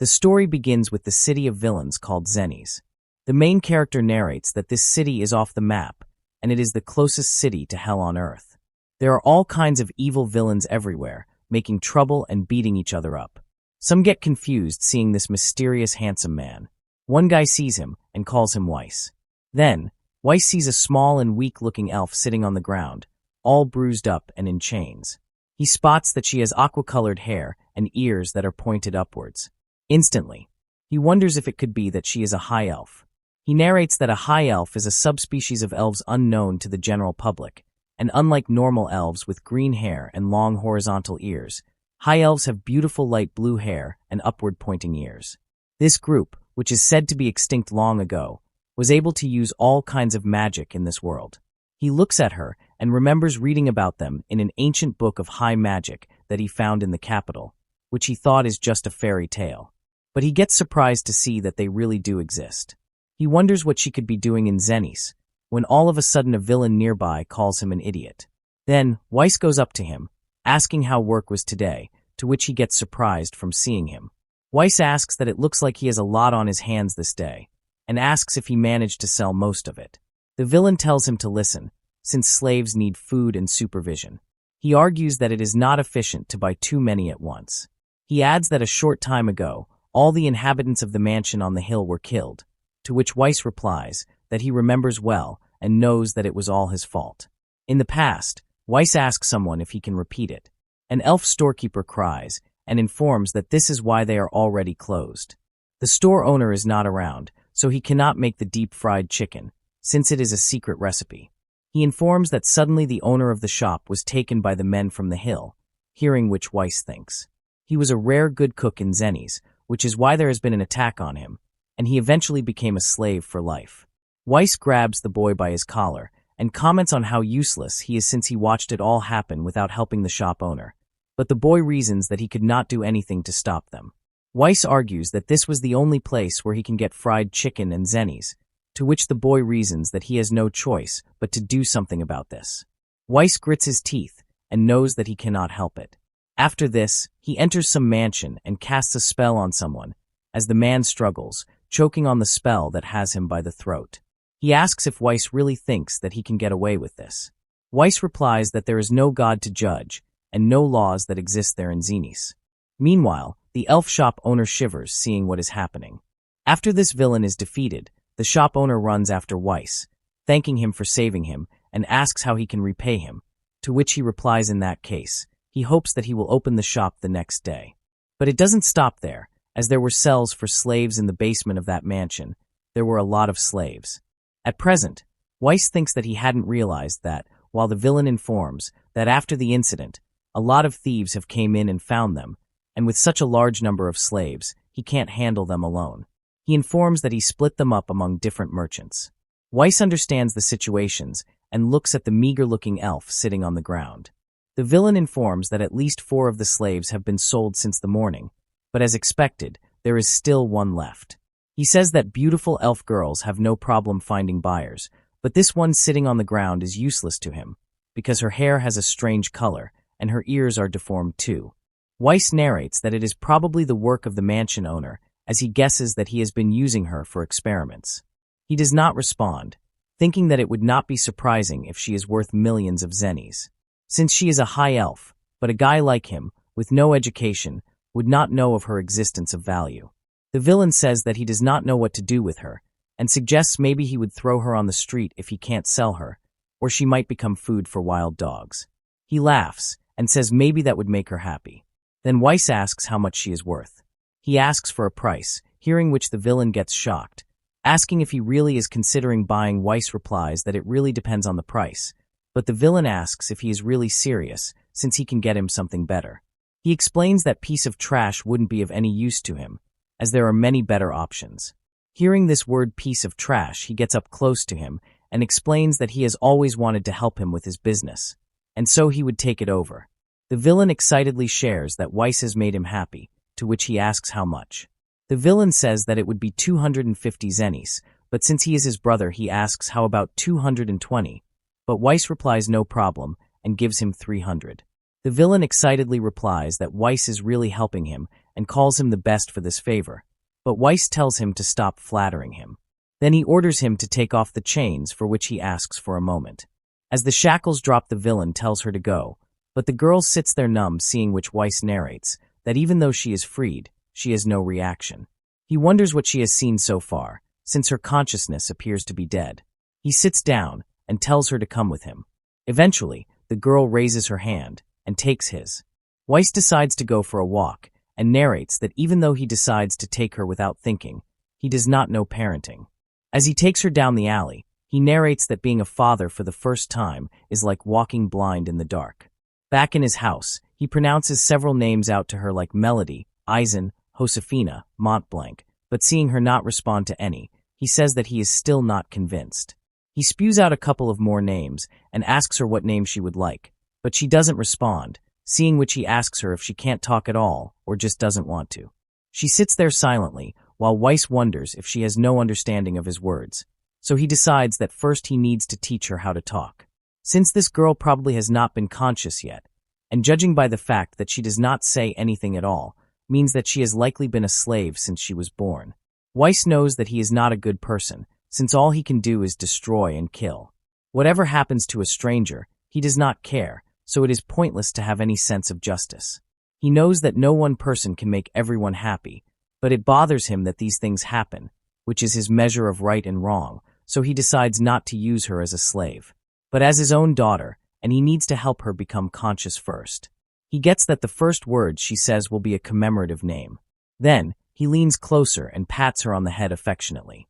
The story begins with the city of villains called Zennies. The main character narrates that this city is off the map, and it is the closest city to hell on earth. There are all kinds of evil villains everywhere, making trouble and beating each other up. Some get confused seeing this mysterious handsome man. One guy sees him and calls him Weiss. Then, Weiss sees a small and weak-looking elf sitting on the ground, all bruised up and in chains. He spots that she has aqua-colored hair and ears that are pointed upwards. Instantly, he wonders if it could be that she is a high elf. He narrates that a high elf is a subspecies of elves unknown to the general public, and unlike normal elves with green hair and long horizontal ears, high elves have beautiful light blue hair and upward-pointing ears. This group, which is said to be extinct long ago, was able to use all kinds of magic in this world. He looks at her and remembers reading about them in an ancient book of high magic that he found in the capital, which he thought is just a fairy tale. But he gets surprised to see that they really do exist. He wonders what she could be doing in Zennies, when all of a sudden a villain nearby calls him an idiot. Then, Weiss goes up to him, asking how work was today, to which he gets surprised from seeing him. Weiss asks that it looks like he has a lot on his hands this day, and asks if he managed to sell most of it. The villain tells him to listen, since slaves need food and supervision. He argues that it is not efficient to buy too many at once. He adds that a short time ago, all the inhabitants of the mansion on the hill were killed, to which Weiss replies that he remembers well and knows that it was all his fault. In the past, Weiss asks someone if he can repeat it. An elf storekeeper cries and informs that this is why they are already closed. The store owner is not around, so he cannot make the deep-fried chicken, since it is a secret recipe. He informs that suddenly the owner of the shop was taken by the men from the hill, hearing which Weiss thinks. He was a rare good cook in Zennies, which is why there has been an attack on him, and he eventually became a slave for life. Weiss grabs the boy by his collar and comments on how useless he is since he watched it all happen without helping the shop owner. But the boy reasons that he could not do anything to stop them. Weiss argues that this was the only place where he can get fried chicken and Zennies, to which the boy reasons that he has no choice but to do something about this. Weiss grits his teeth and knows that he cannot help it. After this, he enters some mansion and casts a spell on someone, as the man struggles, choking on the spell that has him by the throat. He asks if Weiss really thinks that he can get away with this. Weiss replies that there is no god to judge, and no laws that exist there in Zennies. Meanwhile, the elf shop owner shivers seeing what is happening. After this villain is defeated, the shop owner runs after Weiss, thanking him for saving him, and asks how he can repay him, to which he replies in that case, he hopes that he will open the shop the next day. But it doesn't stop there, as there were cells for slaves in the basement of that mansion. There were a lot of slaves. At present, Weiss thinks that he hadn't realized that, while the villain informs that after the incident, a lot of thieves have came in and found them, and with such a large number of slaves, he can't handle them alone. He informs that he split them up among different merchants. Weiss understands the situations and looks at the meager-looking elf sitting on the ground. The villain informs that at least 4 of the slaves have been sold since the morning, but as expected, there is still one left. He says that beautiful elf girls have no problem finding buyers, but this one sitting on the ground is useless to him, because her hair has a strange color, and her ears are deformed too. Weiss narrates that it is probably the work of the mansion owner, as he guesses that he has been using her for experiments. He does not respond, thinking that it would not be surprising if she is worth millions of Zennies. Since she is a high elf, but a guy like him, with no education, would not know of her existence of value. The villain says that he does not know what to do with her, and suggests maybe he would throw her on the street if he can't sell her, or she might become food for wild dogs. He laughs, and says maybe that would make her happy. Then Weiss asks how much she is worth. He asks for a price, hearing which the villain gets shocked. Asking if he really is considering buying, Weiss replies that it really depends on the price, but the villain asks if he is really serious, since he can get him something better. He explains that piece of trash wouldn't be of any use to him, as there are many better options. Hearing this word piece of trash, he gets up close to him and explains that he has always wanted to help him with his business, and so he would take it over. The villain excitedly shares that Weiss has made him happy, to which he asks how much. The villain says that it would be 250 Zennies, but since he is his brother, he asks how about 220, but Weiss replies no problem and gives him 300. The villain excitedly replies that Weiss is really helping him and calls him the best for this favor, but Weiss tells him to stop flattering him. Then he orders him to take off the chains, for which he asks for a moment. As the shackles drop, the villain tells her to go, but the girl sits there numb, seeing which Weiss narrates that even though she is freed, she has no reaction. He wonders what she has seen so far, since her consciousness appears to be dead. He sits down and tells her to come with him. Eventually, the girl raises her hand and takes his. Weiss decides to go for a walk and narrates that even though he decides to take her without thinking, he does not know parenting. As he takes her down the alley, he narrates that being a father for the first time is like walking blind in the dark. Back in his house, he pronounces several names out to her like Melody, Eisen, Josefina, Montblanc, but seeing her not respond to any, he says that he is still not convinced. He spews out a couple of more names and asks her what name she would like, but she doesn't respond, seeing which he asks her if she can't talk at all or just doesn't want to. She sits there silently, while Weiss wonders if she has no understanding of his words, so he decides that first he needs to teach her how to talk. Since this girl probably has not been conscious yet, and judging by the fact that she does not say anything at all, means that she has likely been a slave since she was born. Weiss knows that he is not a good person, since all he can do is destroy and kill. Whatever happens to a stranger, he does not care, so it is pointless to have any sense of justice. He knows that no one person can make everyone happy, but it bothers him that these things happen, which is his measure of right and wrong, so he decides not to use her as a slave, but as his own daughter, and he needs to help her become conscious first. He gets that the first word she says will be a commemorative name. Then, he leans closer and pats her on the head affectionately.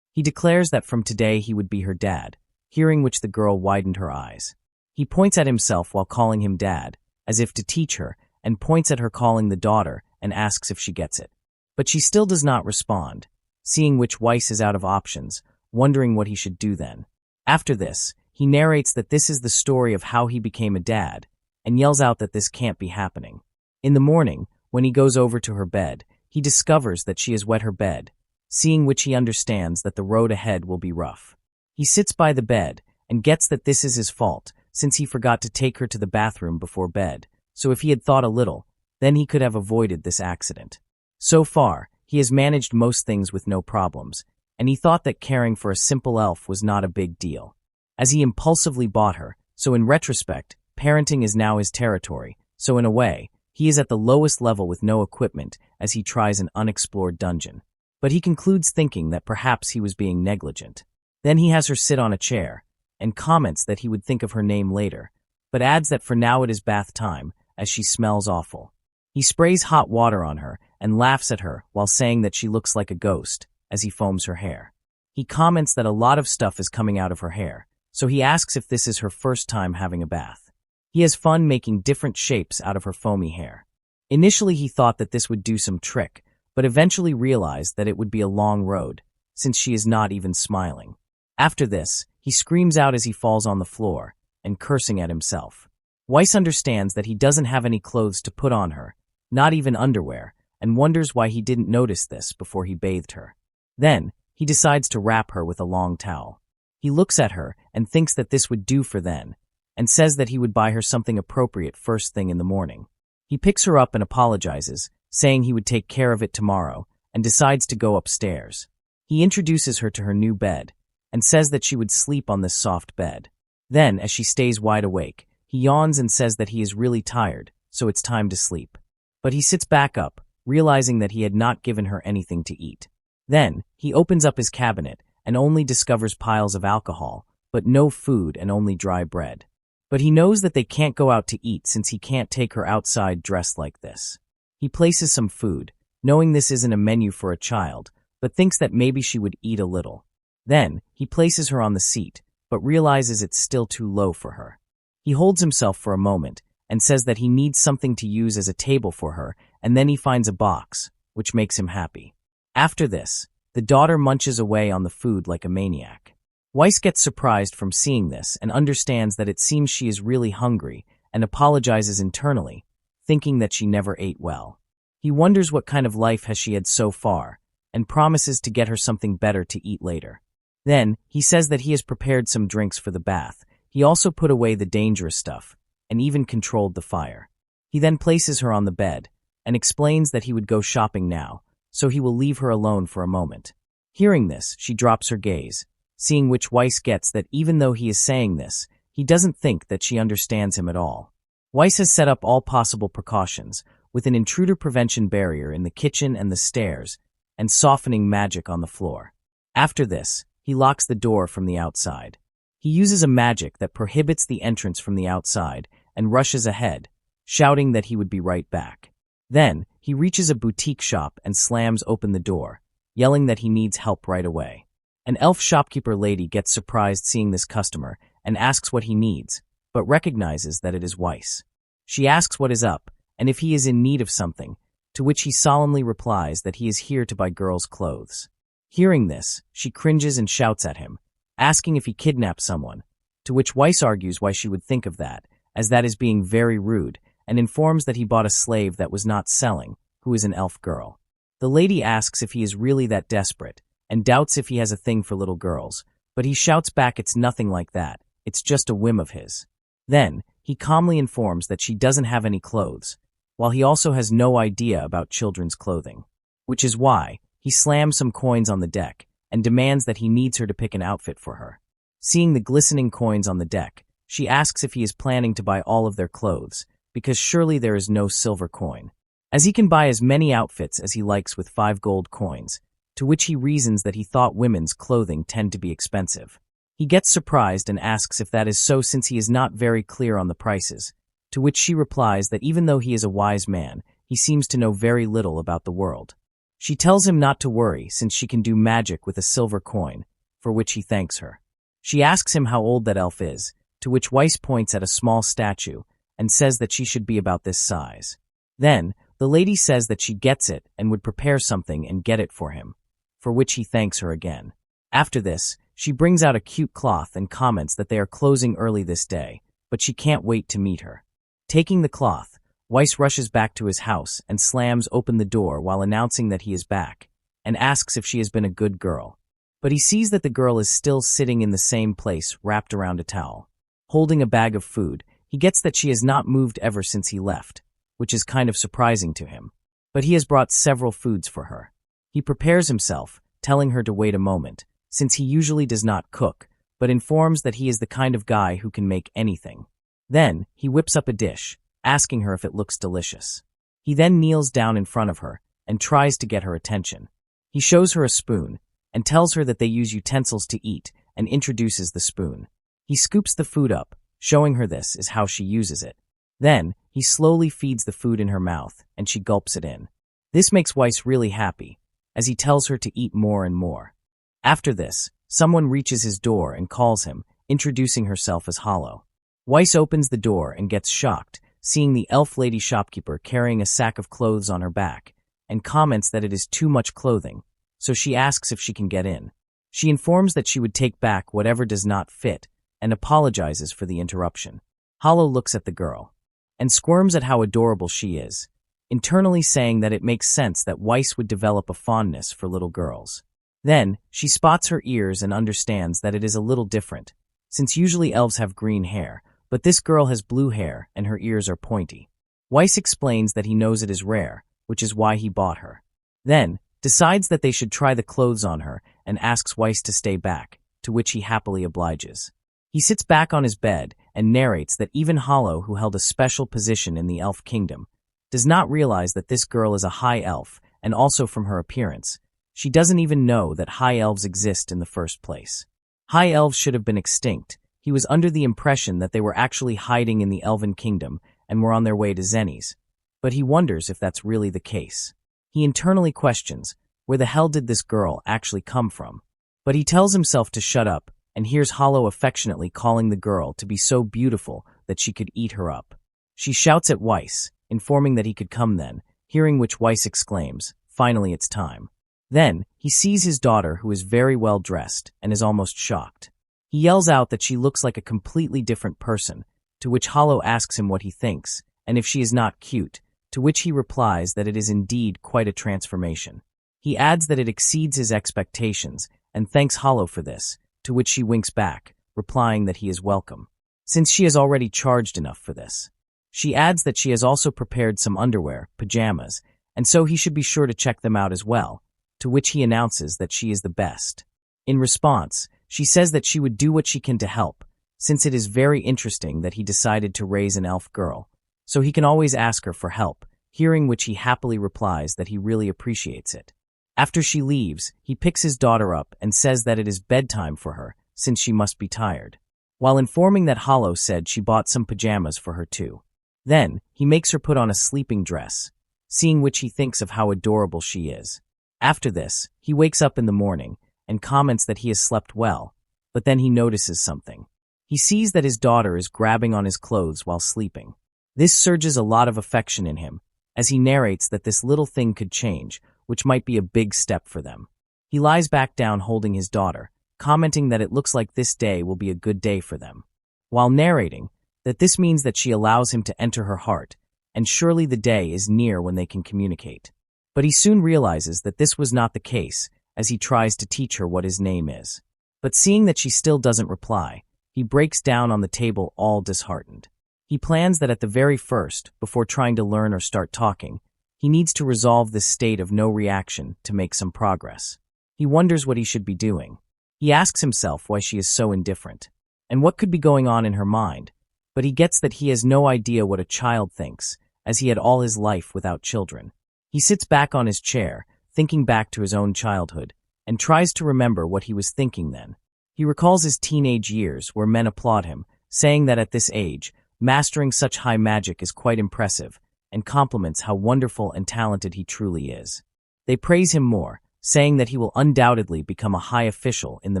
He declares that from today he would be her dad, hearing which the girl widened her eyes. He points at himself while calling him dad, as if to teach her, and points at her calling the daughter and asks if she gets it. But she still does not respond, seeing which Weiss is out of options, wondering what he should do then. After this, he narrates that this is the story of how he became a dad, and yells out that this can't be happening. In the morning, when he goes over to her bed, he discovers that she has wet her bed, seeing which he understands that the road ahead will be rough. He sits by the bed and gets that this is his fault, since he forgot to take her to the bathroom before bed, so if he had thought a little, then he could have avoided this accident. So far, he has managed most things with no problems, and he thought that caring for a simple elf was not a big deal, as he impulsively bought her, so in retrospect, parenting is now his territory, so in a way, he is at the lowest level with no equipment as he tries an unexplored dungeon. But he concludes thinking that perhaps he was being negligent. Then he has her sit on a chair, and comments that he would think of her name later, but adds that for now it is bath time, as she smells awful. He sprays hot water on her and laughs at her while saying that she looks like a ghost, as he foams her hair. He comments that a lot of stuff is coming out of her hair, so he asks if this is her first time having a bath. He has fun making different shapes out of her foamy hair. Initially he thought that this would do some trick, but eventually realized that it would be a long road, since she is not even smiling. After this, he screams out as he falls on the floor, and cursing at himself. Weiss understands that he doesn't have any clothes to put on her, not even underwear, and wonders why he didn't notice this before he bathed her. Then, he decides to wrap her with a long towel. He looks at her and thinks that this would do for then, and says that he would buy her something appropriate first thing in the morning. He picks her up and apologizes, saying he would take care of it tomorrow, and decides to go upstairs. He introduces her to her new bed, and says that she would sleep on this soft bed. Then, as she stays wide awake, he yawns and says that he is really tired, so it's time to sleep. But he sits back up, realizing that he had not given her anything to eat. Then, he opens up his cabinet and only discovers piles of alcohol, but no food and only dry bread. But he knows that they can't go out to eat since he can't take her outside dressed like this. He places some food, knowing this isn't a menu for a child, but thinks that maybe she would eat a little. Then, he places her on the seat, but realizes it's still too low for her. He holds himself for a moment and says that he needs something to use as a table for her, and then he finds a box, which makes him happy. After this, the daughter munches away on the food like a maniac. Weiss gets surprised from seeing this and understands that it seems she is really hungry and apologizes internally, thinking that she never ate well. He wonders what kind of life has she had so far and promises to get her something better to eat later. Then, he says that he has prepared some drinks for the bath. He also put away the dangerous stuff and even controlled the fire. He then places her on the bed and explains that he would go shopping now, so he will leave her alone for a moment. Hearing this, she drops her gaze, seeing which Weiss gets that even though he is saying this, he doesn't think that she understands him at all. Weiss has set up all possible precautions, with an intruder prevention barrier in the kitchen and the stairs, and softening magic on the floor. After this, he locks the door from the outside. He uses a magic that prohibits the entrance from the outside and rushes ahead, shouting that he would be right back. Then, he reaches a boutique shop and slams open the door, yelling that he needs help right away. An elf shopkeeper lady gets surprised seeing this customer and asks what he needs, but recognizes that it is Weiss. She asks what is up and if he is in need of something, to which he solemnly replies that he is here to buy girls' clothes. Hearing this, she cringes and shouts at him, asking if he kidnapped someone, to which Weiss argues why she would think of that, as that is being very rude, and informs that he bought a slave that was not selling, who is an elf girl. The lady asks if he is really that desperate, and doubts if he has a thing for little girls, but he shouts back it's nothing like that, it's just a whim of his. Then, he calmly informs that she doesn't have any clothes, while he also has no idea about children's clothing. Which is why, he slams some coins on the deck, and demands that he needs her to pick an outfit for her. Seeing the glistening coins on the deck, she asks if he is planning to buy all of their clothes, because surely there is no silver coin, as he can buy as many outfits as he likes with 5 gold coins, to which he reasons that he thought women's clothing tend to be expensive. He gets surprised and asks if that is so since he is not very clear on the prices, to which she replies that even though he is a wise man, he seems to know very little about the world. She tells him not to worry since she can do magic with a silver coin, for which he thanks her. She asks him how old that elf is, to which Weiss points at a small statue and says that she should be about this size. Then, the lady says that she gets it and would prepare something and get it for him, for which he thanks her again. After this, she brings out a cute cloth and comments that they are closing early this day, but she can't wait to meet her. Taking the cloth, Weiss rushes back to his house and slams open the door while announcing that he is back, and asks if she has been a good girl. But he sees that the girl is still sitting in the same place wrapped around a towel. Holding a bag of food, he gets that she has not moved ever since he left, which is kind of surprising to him. But he has brought several foods for her. He prepares himself, telling her to wait a moment, since he usually does not cook, but informs that he is the kind of guy who can make anything. Then, he whips up a dish, asking her if it looks delicious. He then kneels down in front of her and tries to get her attention. He shows her a spoon and tells her that they use utensils to eat and introduces the spoon. He scoops the food up, showing her this is how she uses it. Then, he slowly feeds the food in her mouth and she gulps it in. This makes Weiss really happy, as he tells her to eat more and more. After this, someone reaches his door and calls him, introducing herself as Yahello. Weiss opens the door and gets shocked, seeing the elf lady shopkeeper carrying a sack of clothes on her back, and comments that it is too much clothing, so she asks if she can get in. She informs that she would take back whatever does not fit, and apologizes for the interruption. Yahello looks at the girl, and squirms at how adorable she is, internally saying that it makes sense that Weiss would develop a fondness for little girls. Then, she spots her ears and understands that it is a little different, since usually elves have green hair, but this girl has blue hair and her ears are pointy. Weiss explains that he knows it is rare, which is why he bought her. Then, decides that they should try the clothes on her and asks Weiss to stay back, to which he happily obliges. He sits back on his bed and narrates that even Yahello, who held a special position in the elf kingdom, does not realize that this girl is a high elf, and also from her appearance, she doesn't even know that high elves exist in the first place. High elves should have been extinct. He was under the impression that they were actually hiding in the elven kingdom and were on their way to Zennies, but he wonders if that's really the case. He internally questions, where the hell did this girl actually come from? But he tells himself to shut up and hears Yahello affectionately calling the girl to be so beautiful that she could eat her up. She shouts at Weiss, informing that he could come then, hearing which Weiss exclaims, "Finally it's time." Then, he sees his daughter who is very well dressed and is almost shocked. He yells out that she looks like a completely different person, to which Yahello asks him what he thinks, and if she is not cute, to which he replies that it is indeed quite a transformation. He adds that it exceeds his expectations and thanks Yahello for this, to which she winks back, replying that he is welcome, since she has already charged enough for this. She adds that she has also prepared some underwear, pajamas, and so he should be sure to check them out as well, to which he announces that she is the best. In response, she says that she would do what she can to help, since it is very interesting that he decided to raise an elf girl, so he can always ask her for help, hearing which he happily replies that he really appreciates it. After she leaves, he picks his daughter up and says that it is bedtime for her, since she must be tired, while informing that Hollow said she bought some pajamas for her too. Then, he makes her put on a sleeping dress, seeing which he thinks of how adorable she is. After this, he wakes up in the morning and comments that he has slept well, but then he notices something. He sees that his daughter is grabbing on his clothes while sleeping. This surges a lot of affection in him, as he narrates that this little thing could change, which might be a big step for them. He lies back down holding his daughter, commenting that it looks like this day will be a good day for them, while narrating that this means that she allows him to enter her heart, and surely the day is near when they can communicate. But he soon realizes that this was not the case, as he tries to teach her what his name is. But seeing that she still doesn't reply, he breaks down on the table all disheartened. He plans that at the very first, before trying to learn or start talking, he needs to resolve this state of no reaction to make some progress. He wonders what he should be doing. He asks himself why she is so indifferent, and what could be going on in her mind, but he gets that he has no idea what a child thinks, as he had all his life without children. He sits back on his chair, thinking back to his own childhood, and tries to remember what he was thinking then. He recalls his teenage years where men applaud him, saying that at this age, mastering such high magic is quite impressive, and compliments how wonderful and talented he truly is. They praise him more, saying that he will undoubtedly become a high official in the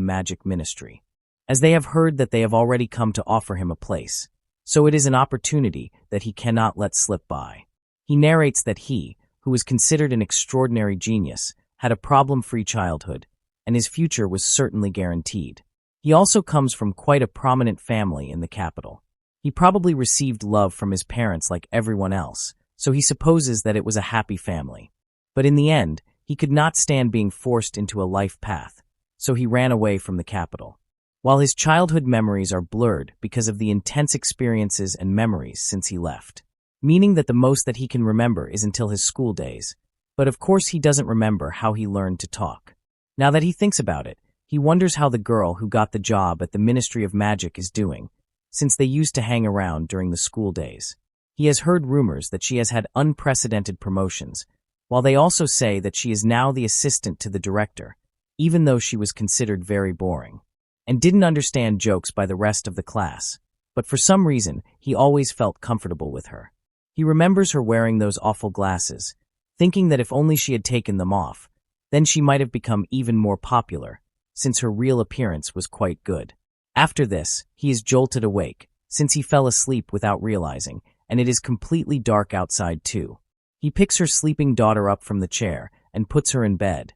magic ministry, as they have heard that they have already come to offer him a place, so it is an opportunity that he cannot let slip by. He narrates that he, who was considered an extraordinary genius, had a problem-free childhood, and his future was certainly guaranteed. He also comes from quite a prominent family in the capital. He probably received love from his parents like everyone else, so he supposes that it was a happy family. But in the end, he could not stand being forced into a life path, so he ran away from the capital. While his childhood memories are blurred because of the intense experiences and memories since he left, meaning that the most that he can remember is until his school days, but of course he doesn't remember how he learned to talk. Now that he thinks about it, he wonders how the girl who got the job at the Ministry of Magic is doing, since they used to hang around during the school days. He has heard rumors that she has had unprecedented promotions, while they also say that she is now the assistant to the director, even though she was considered very boring, and didn't understand jokes by the rest of the class, but for some reason he always felt comfortable with her. He remembers her wearing those awful glasses, thinking that if only she had taken them off, then she might have become even more popular, since her real appearance was quite good. After this, he is jolted awake, since he fell asleep without realizing, and it is completely dark outside too. He picks her sleeping daughter up from the chair and puts her in bed,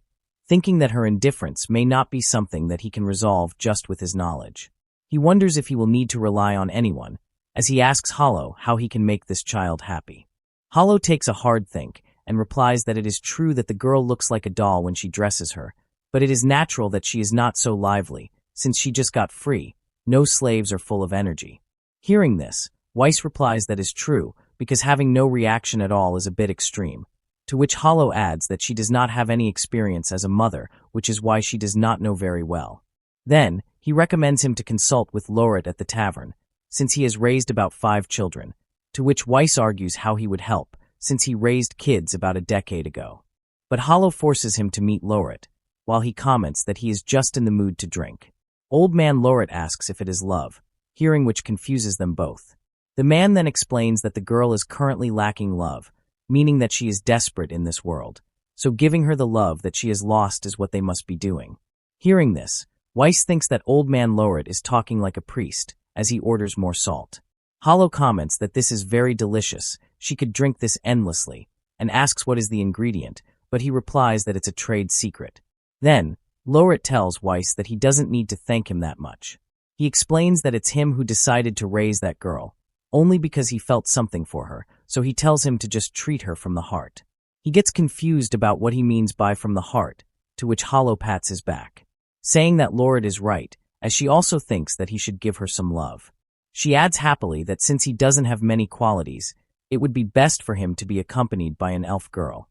thinking that her indifference may not be something that he can resolve just with his knowledge. He wonders if he will need to rely on anyone, as he asks Hollow how he can make this child happy. Hollow takes a hard think and replies that it is true that the girl looks like a doll when she dresses her, but it is natural that she is not so lively, since she just got free. No slaves are full of energy. Hearing this, Weiss replies that is true, because having no reaction at all is a bit extreme, to which Hollow adds that she does not have any experience as a mother, which is why she does not know very well. Then, he recommends him to consult with Loret at the tavern, since he has raised about 5 children, to which Weiss argues how he would help, since he raised kids about a decade ago. But Hollow forces him to meet Loret, while he comments that he is just in the mood to drink. Old man Loret asks if it is love, hearing which confuses them both. The man then explains that the girl is currently lacking love, meaning that she is desperate in this world, so giving her the love that she has lost is what they must be doing. Hearing this, Weiss thinks that old man Loret is talking like a priest, as he orders more salt. Hollow comments that this is very delicious, she could drink this endlessly, and asks what is the ingredient, but he replies that it's a trade secret. Then, Loret tells Weiss that he doesn't need to thank him that much. He explains that it's him who decided to raise that girl, only because he felt something for her, so he tells him to just treat her from the heart. He gets confused about what he means by from the heart, to which Hollow pats his back, saying that Loret is right, as she also thinks that he should give her some love. She adds happily that since he doesn't have many qualities, it would be best for him to be accompanied by an elf girl.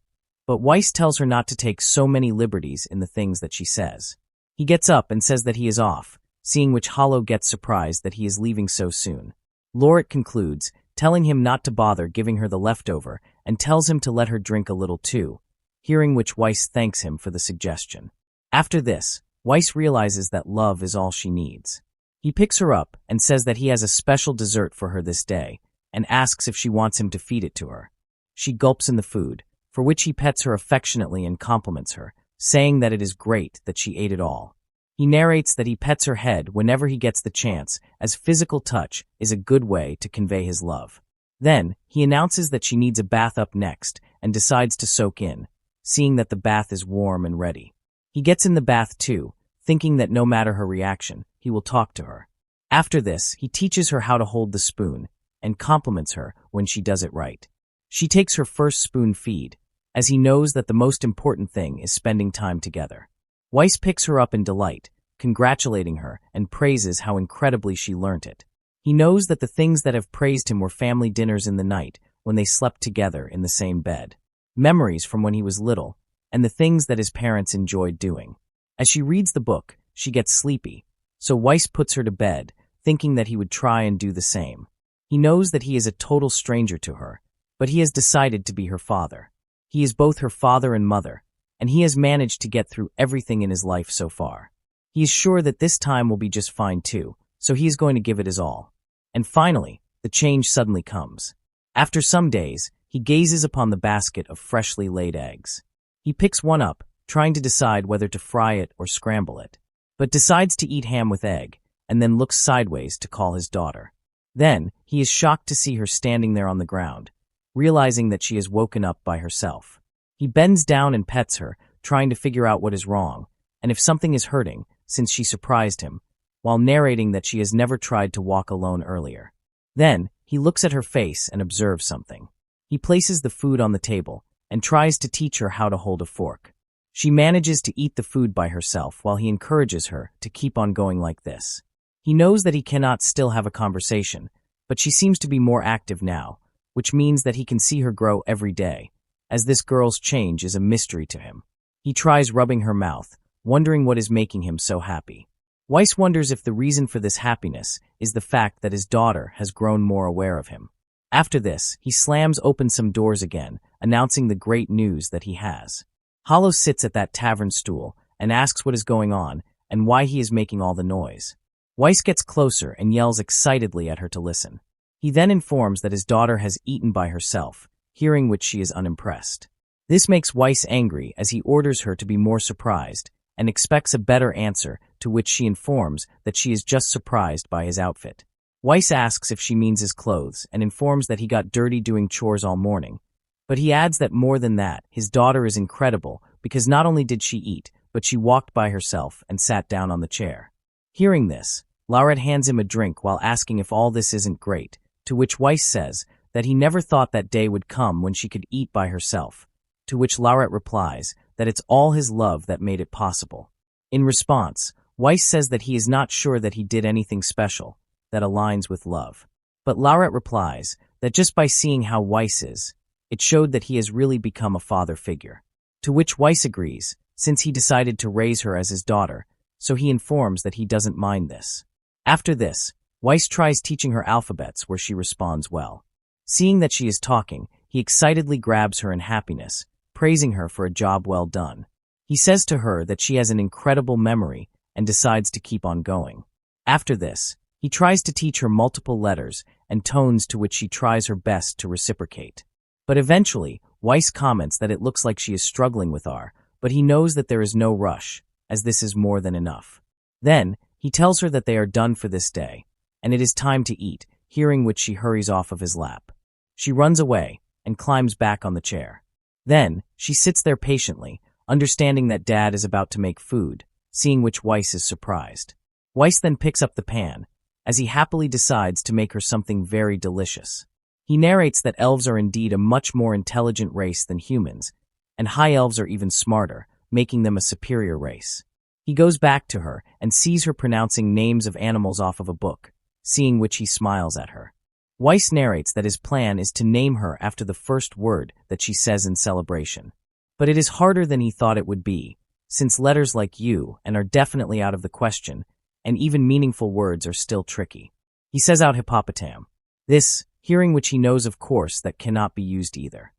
But Weiss tells her not to take so many liberties in the things that she says. He gets up and says that he is off, seeing which Yahello gets surprised that he is leaving so soon. Laurent concludes, telling him not to bother giving her the leftover and tells him to let her drink a little too, hearing which Weiss thanks him for the suggestion. After this, Weiss realizes that love is all she needs. He picks her up and says that he has a special dessert for her this day and asks if she wants him to feed it to her. She gulps in the food, for which he pets her affectionately and compliments her, saying that it is great that she ate it all. He narrates that he pets her head whenever he gets the chance, as physical touch is a good way to convey his love. Then, he announces that she needs a bath up next and decides to soak in, seeing that the bath is warm and ready. He gets in the bath too, thinking that no matter her reaction, he will talk to her. After this, he teaches her how to hold the spoon and compliments her when she does it right. She takes her first spoon feed, as he knows that the most important thing is spending time together. Weiss picks her up in delight, congratulating her and praises how incredibly she learnt it. He knows that the things that have praised him were family dinners in the night when they slept together in the same bed, memories from when he was little, and the things that his parents enjoyed doing. As she reads the book, she gets sleepy, so Weiss puts her to bed, thinking that he would try and do the same. He knows that he is a total stranger to her, but he has decided to be her father. He is both her father and mother, and he has managed to get through everything in his life so far. He is sure that this time will be just fine too, so he is going to give it his all. And finally, the change suddenly comes. After some days, he gazes upon the basket of freshly laid eggs. He picks one up, trying to decide whether to fry it or scramble it, but decides to eat ham with egg, and then looks sideways to call his daughter. Then, he is shocked to see her standing there on the ground, realizing that she is woken up by herself. He bends down and pets her, trying to figure out what is wrong, and if something is hurting, since she surprised him, while narrating that she has never tried to walk alone earlier. Then, he looks at her face and observes something. He places the food on the table and tries to teach her how to hold a fork. She manages to eat the food by herself while he encourages her to keep on going like this. He knows that he cannot still have a conversation, but she seems to be more active now, which means that he can see her grow every day, as this girl's change is a mystery to him. He tries rubbing her mouth, wondering what is making him so happy. Weiss wonders if the reason for this happiness is the fact that his daughter has grown more aware of him. After this, he slams open some doors again, announcing the great news that he has. Yahello sits at that tavern stool and asks what is going on and why he is making all the noise. Weiss gets closer and yells excitedly at her to listen. He then informs that his daughter has eaten by herself, hearing which she is unimpressed. This makes Weiss angry as he orders her to be more surprised and expects a better answer, to which she informs that she is just surprised by his outfit. Weiss asks if she means his clothes and informs that he got dirty doing chores all morning. But he adds that more than that, his daughter is incredible because not only did she eat, but she walked by herself and sat down on the chair. Hearing this, Laurent hands him a drink while asking if all this isn't great, to which Weiss says that he never thought that day would come when she could eat by herself, to which Laurent replies that it's all his love that made it possible. In response, Weiss says that he is not sure that he did anything special that aligns with love. But Laurent replies that just by seeing how Weiss is, it showed that he has really become a father figure. To which Weiss agrees, since he decided to raise her as his daughter, so he informs that he doesn't mind this. After this, Weiss tries teaching her alphabets where she responds well. Seeing that she is talking, he excitedly grabs her in happiness, praising her for a job well done. He says to her that she has an incredible memory and decides to keep on going. After this, he tries to teach her multiple letters and tones to which she tries her best to reciprocate. But eventually, Weiss comments that it looks like she is struggling with R, but he knows that there is no rush, as this is more than enough. Then, he tells her that they are done for this day, and it is time to eat, hearing which she hurries off of his lap. She runs away and climbs back on the chair. Then, she sits there patiently, understanding that Dad is about to make food, seeing which Weiss is surprised. Weiss then picks up the pan, as he happily decides to make her something very delicious. He narrates that elves are indeed a much more intelligent race than humans, and high elves are even smarter, making them a superior race. He goes back to her and sees her pronouncing names of animals off of a book, seeing which he smiles at her. Weiss narrates that his plan is to name her after the first word that she says in celebration. But it is harder than he thought it would be, since letters like you and are definitely out of the question, and even meaningful words are still tricky. He says out hippopotam. This, hearing which he knows of course that cannot be used either.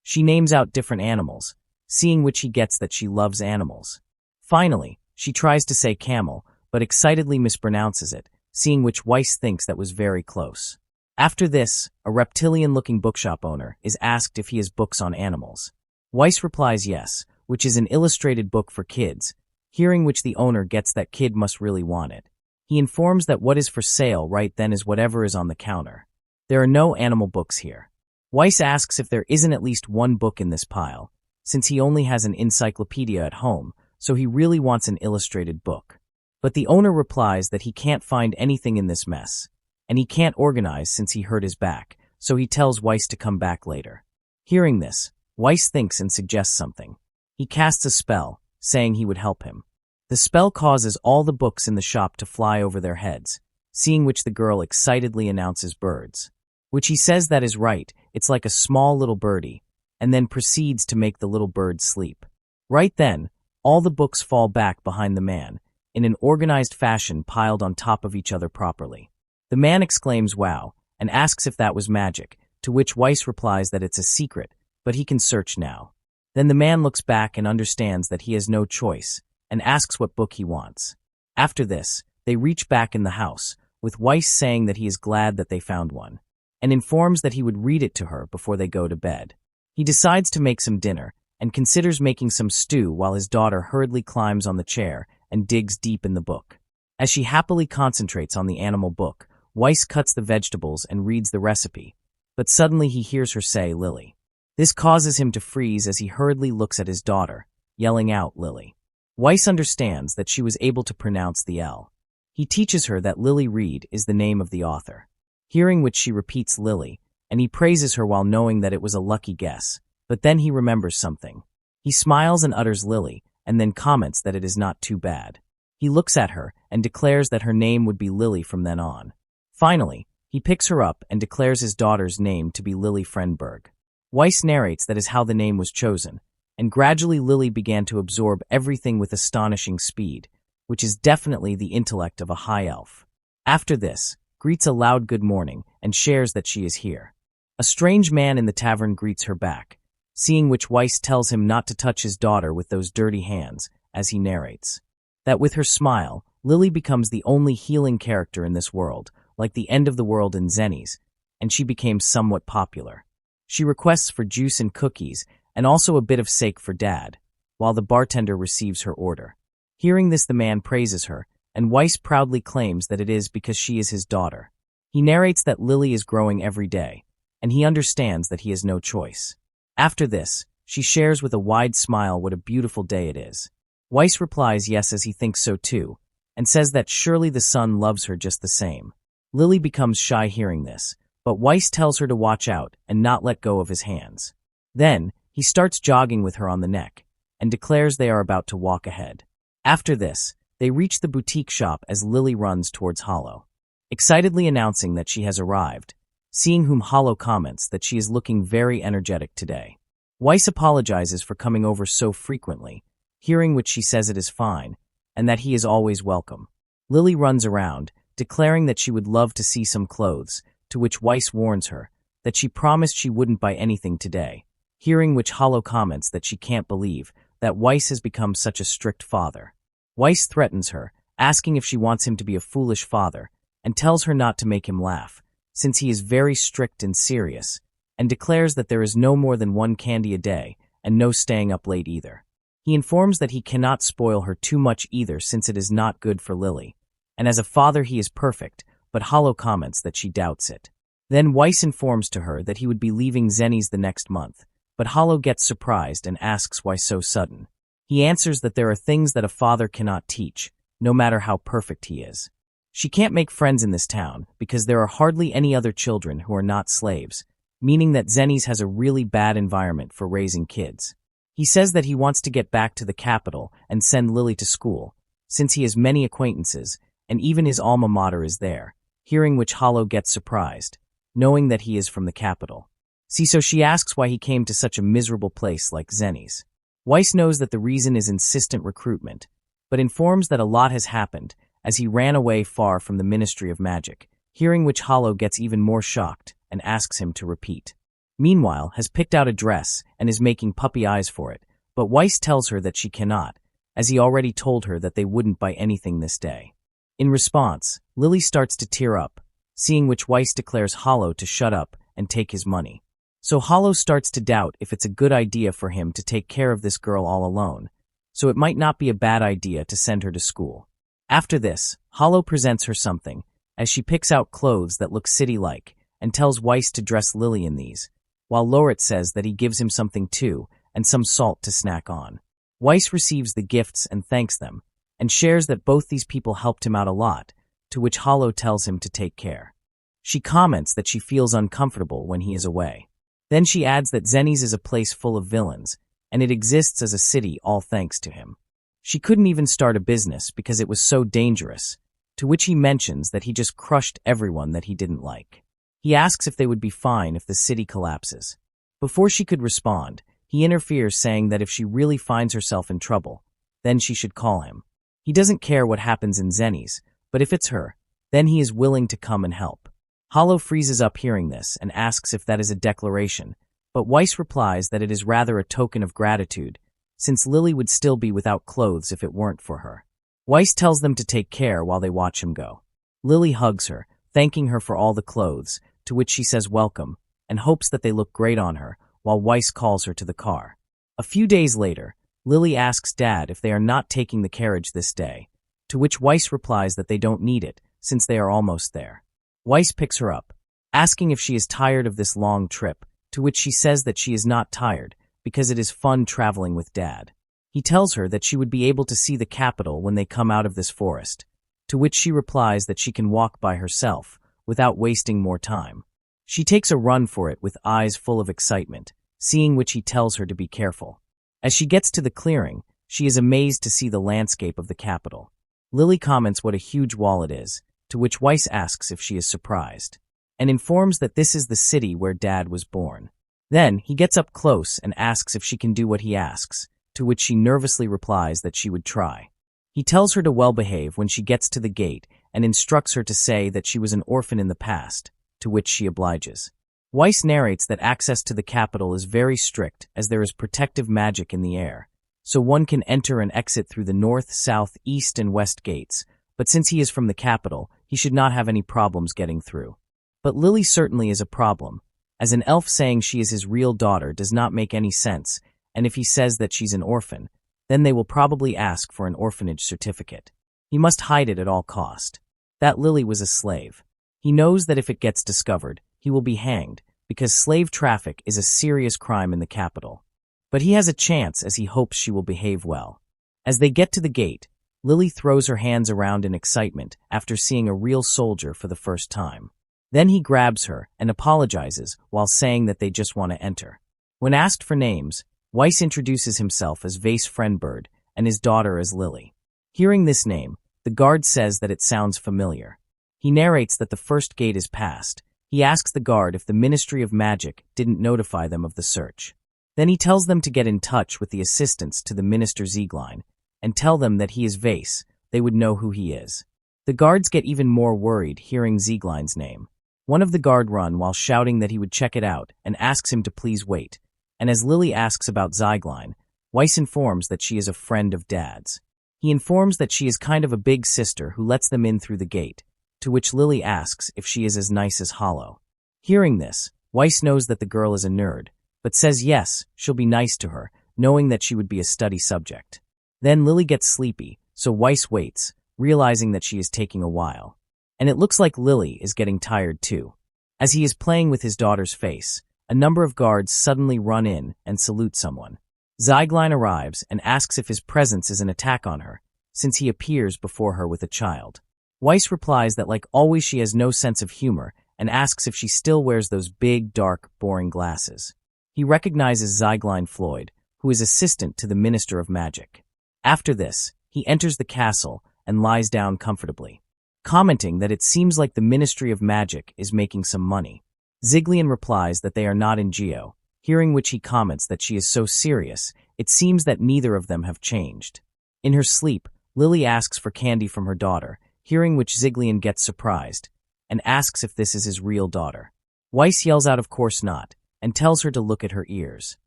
She names out different animals, seeing which he gets that she loves animals. Finally, she tries to say camel, but excitedly mispronounces it, seeing which Weiss thinks that was very close. After this, a reptilian-looking bookshop owner is asked if he has books on animals. Weiss replies yes, which is an illustrated book for kids, hearing which the owner gets that kid must really want it. He informs that what is for sale right then is whatever is on the counter. There are no animal books here. Weiss asks if there isn't at least one book in this pile, since he only has an encyclopedia at home, so he really wants an illustrated book. But the owner replies that he can't find anything in this mess, and he can't organize since he hurt his back, so he tells Weiss to come back later. Hearing this, Weiss thinks and suggests something. He casts a spell, saying he would help him. The spell causes all the books in the shop to fly over their heads, seeing which the girl excitedly announces birds. Which he says that is right, it's like a small little birdie, and then proceeds to make the little bird sleep. Right then, all the books fall back behind the man, in an organized fashion piled on top of each other properly. The man exclaims wow, and asks if that was magic, to which Weiss replies that it's a secret, but he can search now. Then the man looks back and understands that he has no choice, and asks what book he wants. After this, they reach back in the house, with Weiss saying that he is glad that they found one, and informs that he would read it to her before they go to bed. He decides to make some dinner, and considers making some stew while his daughter hurriedly climbs on the chair and digs deep in the book. As she happily concentrates on the animal book, Weiss cuts the vegetables and reads the recipe, but suddenly he hears her say Lily. This causes him to freeze as he hurriedly looks at his daughter, yelling out Lily. Weiss understands that she was able to pronounce the L. He teaches her that Lily Reed is the name of the author. Hearing which she repeats Lily, and he praises her while knowing that it was a lucky guess, but then he remembers something. He smiles and utters Lily, and then comments that it is not too bad. He looks at her and declares that her name would be Lily from then on. Finally, he picks her up and declares his daughter's name to be Lily Frenberg. Weiss narrates that is how the name was chosen, and gradually Lily began to absorb everything with astonishing speed, which is definitely the intellect of a high elf. After this, greets a loud good morning and shares that she is here. A strange man in the tavern greets her back, seeing which Weiss tells him not to touch his daughter with those dirty hands, as he narrates. That with her smile, Lily becomes the only healing character in this world, like the end of the world in Zennies, and she became somewhat popular. She requests for juice and cookies, and also a bit of sake for Dad, while the bartender receives her order. Hearing this, the man praises her, and Weiss proudly claims that it is because she is his daughter. He narrates that Lily is growing every day, and he understands that he has no choice. After this, she shares with a wide smile what a beautiful day it is. Weiss replies yes as he thinks so too, and says that surely the sun loves her just the same. Lily becomes shy hearing this, but Weiss tells her to watch out and not let go of his hands. Then, he starts jogging with her on the neck, and declares they are about to walk ahead. After this, they reach the boutique shop as Lily runs towards Hollow, excitedly announcing that she has arrived, seeing whom Hollow comments that she is looking very energetic today. Weiss apologizes for coming over so frequently, hearing which she says it is fine, and that he is always welcome. Lily runs around, declaring that she would love to see some clothes, to which Weiss warns her that she promised she wouldn't buy anything today, hearing which Hollow comments that she can't believe that Weiss has become such a strict father. Weiss threatens her, asking if she wants him to be a foolish father, and tells her not to make him laugh, since he is very strict and serious, and declares that there is no more than one candy a day, and no staying up late either. He informs that he cannot spoil her too much either since it is not good for Lily, and as a father he is perfect, but Hollow comments that she doubts it. Then Weiss informs to her that he would be leaving Zennies the next month, but Hollow gets surprised and asks why so sudden. He answers that there are things that a father cannot teach, no matter how perfect he is. She can't make friends in this town because there are hardly any other children who are not slaves, meaning that Zennies has a really bad environment for raising kids. He says that he wants to get back to the capital and send Lily to school, since he has many acquaintances, and even his alma mater is there, hearing which Hollow gets surprised, knowing that he is from the capital. So she asks why he came to such a miserable place like Zenny's. Weiss knows that the reason is insistent recruitment, but informs that a lot has happened as he ran away far from the Ministry of Magic, hearing which Hollow gets even more shocked and asks him to repeat. Meanwhile, has picked out a dress and is making puppy eyes for it, but Weiss tells her that she cannot, as he already told her that they wouldn't buy anything this day. In response, Lily starts to tear up, seeing which Weiss declares Hollow to shut up and take his money. So Hollow starts to doubt if it's a good idea for him to take care of this girl all alone, so it might not be a bad idea to send her to school. After this, Hollow presents her something, as she picks out clothes that look city-like and tells Weiss to dress Lily in these, while Lorit says that he gives him something too and some salt to snack on. Weiss receives the gifts and thanks them, and shares that both these people helped him out a lot, to which Hollow tells him to take care. She comments that she feels uncomfortable when he is away. Then she adds that Zenny's is a place full of villains, and it exists as a city all thanks to him. She couldn't even start a business because it was so dangerous, to which he mentions that he just crushed everyone that he didn't like. He asks if they would be fine if the city collapses. Before she could respond, he interferes saying that if she really finds herself in trouble, then she should call him. He doesn't care what happens in Zenny's, but if it's her, then he is willing to come and help. Hollow freezes up hearing this and asks if that is a declaration, but Weiss replies that it is rather a token of gratitude, since Lily would still be without clothes if it weren't for her. Weiss tells them to take care while they watch him go. Lily hugs her, thanking her for all the clothes, to which she says welcome, and hopes that they look great on her, while Weiss calls her to the car. A few days later, Lily asks Dad if they are not taking the carriage this day, to which Weiss replies that they don't need it, since they are almost there. Weiss picks her up, asking if she is tired of this long trip, to which she says that she is not tired, because it is fun traveling with Dad. He tells her that she would be able to see the capital when they come out of this forest, to which she replies that she can walk by herself, without wasting more time. She takes a run for it with eyes full of excitement, seeing which he tells her to be careful. As she gets to the clearing, she is amazed to see the landscape of the capital. Lily comments what a huge wall it is, to which Weiss asks if she is surprised, and informs that this is the city where Dad was born. Then, he gets up close and asks if she can do what he asks, to which she nervously replies that she would try. He tells her to well-behave when she gets to the gate and instructs her to say that she was an orphan in the past, to which she obliges. Weiss narrates that access to the capital is very strict as there is protective magic in the air, so one can enter and exit through the north, south, east, and west gates, but since he is from the capital, he should not have any problems getting through. But Lily certainly is a problem, as an elf saying she is his real daughter does not make any sense, and if he says that she's an orphan, then they will probably ask for an orphanage certificate. He must hide it at all cost. That Lily was a slave. He knows that if it gets discovered, he will be hanged, because slave traffic is a serious crime in the capital. But he has a chance as he hopes she will behave well. As they get to the gate, Lily throws her hands around in excitement after seeing a real soldier for the first time. Then he grabs her and apologizes while saying that they just want to enter. When asked for names, Weiss introduces himself as Vase Friendbird and his daughter as Lily. Hearing this name, the guard says that it sounds familiar. He narrates that the first gate is passed. He asks the guard if the Ministry of Magic didn't notify them of the search. Then he tells them to get in touch with the assistants to the Minister Zieglein and tell them that he is Vase. They would know who he is. The guards get even more worried hearing Zieglein's name. One of the guard run while shouting that he would check it out and asks him to please wait. And as Lily asks about Zieglein, Weiss informs that she is a friend of Dad's. He informs that she is kind of a big sister who lets them in through the gate, to which Lily asks if she is as nice as Hollow. Hearing this, Weiss knows that the girl is a nerd, but says yes, she'll be nice to her, knowing that she would be a study subject. Then Lily gets sleepy, so Weiss waits, realizing that she is taking a while. And it looks like Lily is getting tired too. As he is playing with his daughter's face, a number of guards suddenly run in and salute someone. Zieglein arrives and asks if his presence is an attack on her, since he appears before her with a child. Weiss replies that like always she has no sense of humor and asks if she still wears those big, dark, boring glasses. He recognizes Zieglein Floyd, who is assistant to the Minister of Magic. After this, he enters the castle and lies down comfortably. commenting that it seems like the Ministry of Magic is making some money. Ziglian replies that they are not in Geo, hearing which he comments that she is so serious, it seems that neither of them have changed. In her sleep, Lily asks for candy from her daughter, hearing which Ziglian gets surprised, and asks if this is his real daughter. Weiss yells out of course not, and tells her to look at her ears.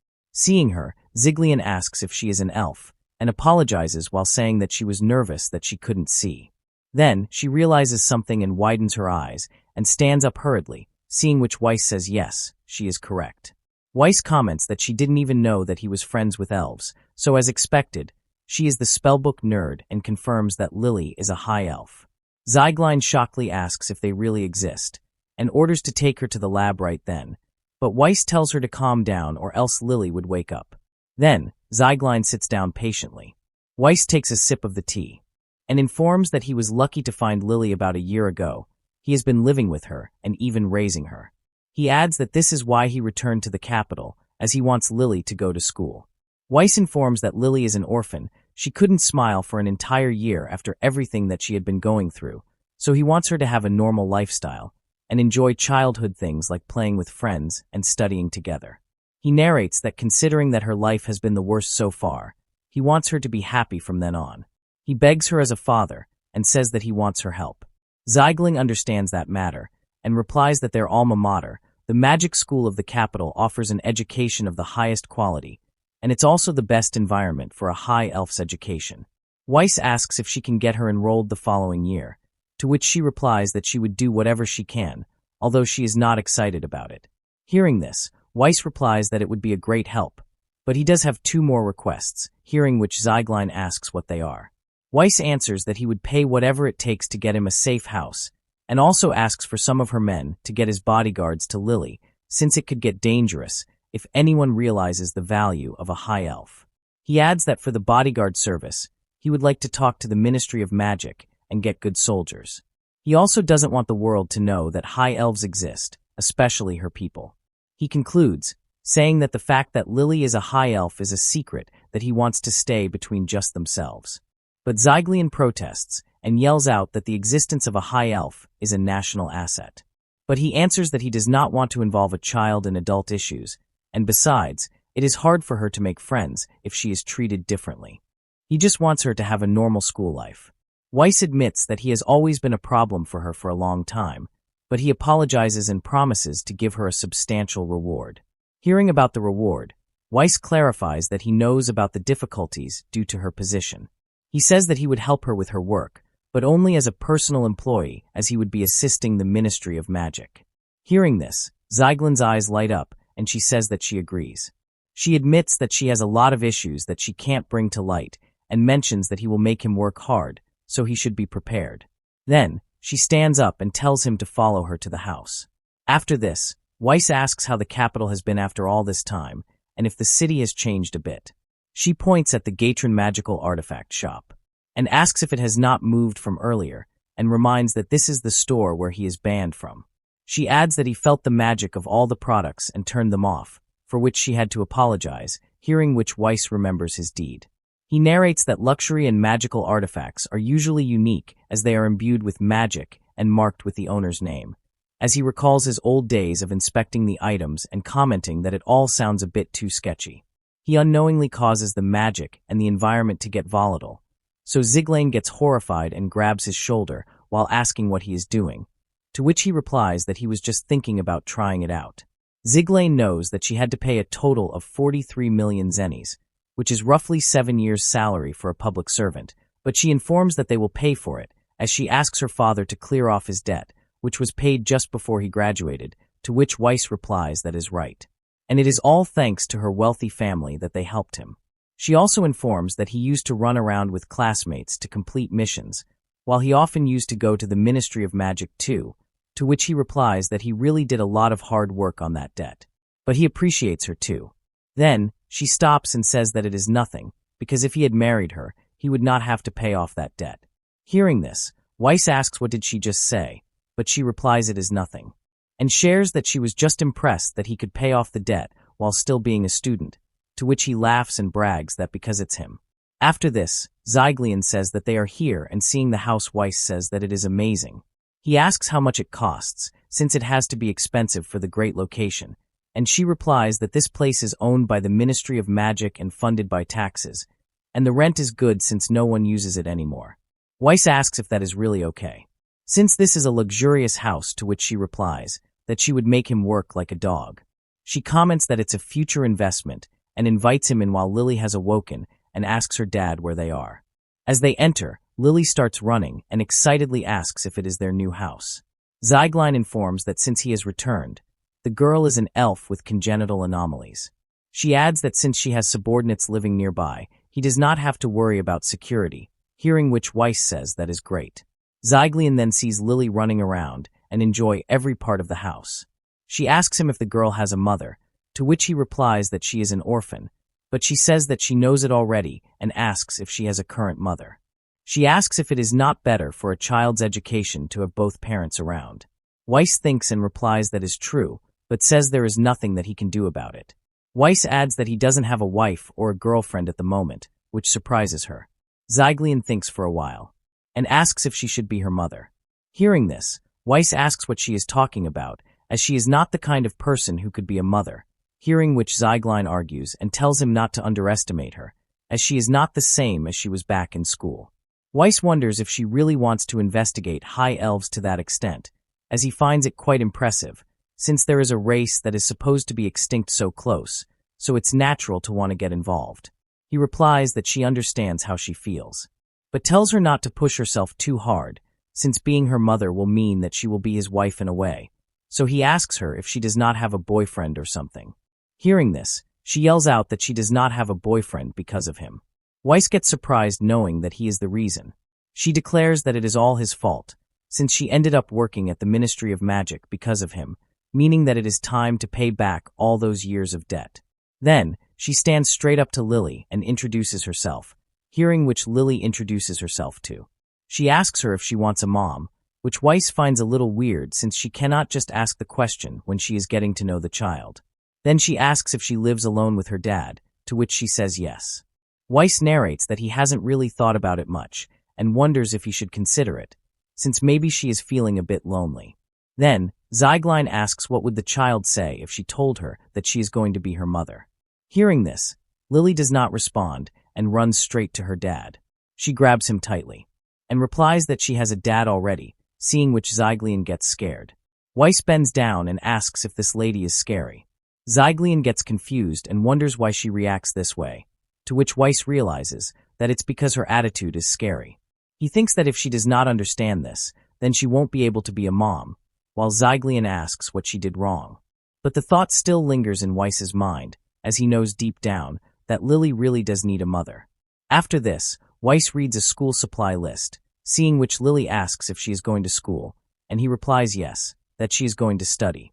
Seeing her, Ziglian asks if she is an elf, and apologizes while saying that she was nervous that she couldn't see. Then, she realizes something and widens her eyes, and stands up hurriedly, seeing which Weiss says yes, she is correct. Weiss comments that she didn't even know that he was friends with elves, so as expected, she is the spellbook nerd and confirms that Lily is a high elf. Ziglian shockingly asks if they really exist, and orders to take her to the lab right then, but Weiss tells her to calm down or else Lily would wake up. Then, Ziglian sits down patiently. Weiss takes a sip of the tea, and informs that he was lucky to find Lily about a year ago. He has been living with her and even raising her. He adds that this is why he returned to the capital, as he wants Lily to go to school. Weiss informs that Lily is an orphan. She couldn't smile for an entire year after everything that she had been going through, so he wants her to have a normal lifestyle and enjoy childhood things like playing with friends and studying together. He narrates that considering that her life has been the worst so far, he wants her to be happy from then on. He begs her as a father and says that he wants her help. Ziglian understands that matter and replies that their alma mater, the magic school of the capital, offers an education of the highest quality, and it's also the best environment for a high elf's education. Weiss asks if she can get her enrolled the following year, to which she replies that she would do whatever she can, although she is not excited about it. Hearing this, Weiss replies that it would be a great help, but he does have 2 more requests, hearing which Ziglian asks what they are. Weiss answers that he would pay whatever it takes to get him a safe house, and also asks for some of her men to get his bodyguards to Lily, since it could get dangerous if anyone realizes the value of a high elf. He adds that for the bodyguard service, he would like to talk to the Ministry of Magic and get good soldiers. He also doesn't want the world to know that high elves exist, especially her people. He concludes, saying that the fact that Lily is a high elf is a secret that he wants to stay between just themselves. But Ziglian protests and yells out that the existence of a high elf is a national asset. But he answers that he does not want to involve a child in adult issues, and besides, it is hard for her to make friends if she is treated differently. He just wants her to have a normal school life. Weiss admits that he has always been a problem for her for a long time, but he apologizes and promises to give her a substantial reward. Hearing about the reward, Weiss clarifies that he knows about the difficulties due to her position. He says that he would help her with her work, but only as a personal employee, as he would be assisting the Ministry of Magic. Hearing this, Ziglian's eyes light up, and she says that she agrees. She admits that she has a lot of issues that she can't bring to light, and mentions that he will make him work hard, so he should be prepared. Then, she stands up and tells him to follow her to the house. After this, Weiss asks how the capital has been after all this time, and if the city has changed a bit. She points at the Gatron magical artifact shop, and asks if it has not moved from earlier, and reminds that this is the store where he is banned from. She adds that he felt the magic of all the products and turned them off, for which she had to apologize, hearing which Weiss remembers his deed. He narrates that luxury and magical artifacts are usually unique as they are imbued with magic and marked with the owner's name, as he recalls his old days of inspecting the items and commenting that it all sounds a bit too sketchy. He unknowingly causes the magic and the environment to get volatile, so Ziglian gets horrified and grabs his shoulder while asking what he is doing, to which he replies that he was just thinking about trying it out. Ziglian knows that she had to pay a total of 43 million zennies, which is roughly 7 years' salary for a public servant, but she informs that they will pay for it, as she asks her father to clear off his debt, which was paid just before he graduated, to which Weiss replies that is right. And it is all thanks to her wealthy family that they helped him. She also informs that he used to run around with classmates to complete missions, while he often used to go to the Ministry of Magic too, to which he replies that he really did a lot of hard work on that debt. But he appreciates her too. Then, she stops and says that it is nothing, because if he had married her, he would not have to pay off that debt. Hearing this, Weiss asks what did she just say, but she replies it is nothing, and shares that she was just impressed that he could pay off the debt while still being a student, to which he laughs and brags that because it's him. After this, Zyglian says that they are here, and seeing the house, Weiss says that it is amazing. He asks how much it costs, since it has to be expensive for the great location, and she replies that this place is owned by the Ministry of Magic and funded by taxes, and the rent is good since no one uses it anymore. Weiss asks if that is really okay. Since this is a luxurious house, to which she replies that she would make him work like a dog. She comments that it's a future investment and invites him in while Lily has awoken and asks her dad where they are. As they enter, Lily starts running and excitedly asks if it is their new house. Zyglian informs that since he has returned, the girl is an elf with congenital anomalies. She adds that since she has subordinates living nearby, he does not have to worry about security, hearing which Weiss says that is great. Zyglian then sees Lily running around and enjoy every part of the house. She asks him if the girl has a mother, to which he replies that she is an orphan, but she says that she knows it already and asks if she has a current mother. She asks if it is not better for a child's education to have both parents around. Weiss thinks and replies that is true, but says there is nothing that he can do about it. Weiss adds that he doesn't have a wife or a girlfriend at the moment, which surprises her. Zyglian thinks for a while, and asks if she should be her mother. Hearing this, Weiss asks what she is talking about, as she is not the kind of person who could be a mother, hearing which Zyglian argues and tells him not to underestimate her, as she is not the same as she was back in school. Weiss wonders if she really wants to investigate high elves to that extent, as he finds it quite impressive, since there is a race that is supposed to be extinct so close, so it's natural to want to get involved. He replies that she understands how she feels, but tells her not to push herself too hard, since being her mother will mean that she will be his wife in a way, so he asks her if she does not have a boyfriend or something. Hearing this, she yells out that she does not have a boyfriend because of him. Weiss gets surprised knowing that he is the reason. She declares that it is all his fault, since she ended up working at the Ministry of Magic because of him, meaning that it is time to pay back all those years of debt. Then, she stands straight up to Lily and introduces herself, hearing which Lily introduces herself to. She asks her if she wants a mom, which Weiss finds a little weird since she cannot just ask the question when she is getting to know the child. Then she asks if she lives alone with her dad, to which she says yes. Weiss narrates that he hasn't really thought about it much and wonders if he should consider it, since maybe she is feeling a bit lonely. Then, Zyglian asks what would the child say if she told her that she is going to be her mother. Hearing this, Lily does not respond and runs straight to her dad. She grabs him tightly and replies that she has a dad already, seeing which Zyglian gets scared. Weiss bends down and asks if this lady is scary. Zyglian gets confused and wonders why she reacts this way, to which Weiss realizes that it's because her attitude is scary. He thinks that if she does not understand this, then she won't be able to be a mom, while Zyglian asks what she did wrong. But the thought still lingers in Weiss's mind, as he knows deep down that Lily really does need a mother. After this, Weiss reads a school supply list, seeing which Lily asks if she is going to school, and he replies yes, that she is going to study.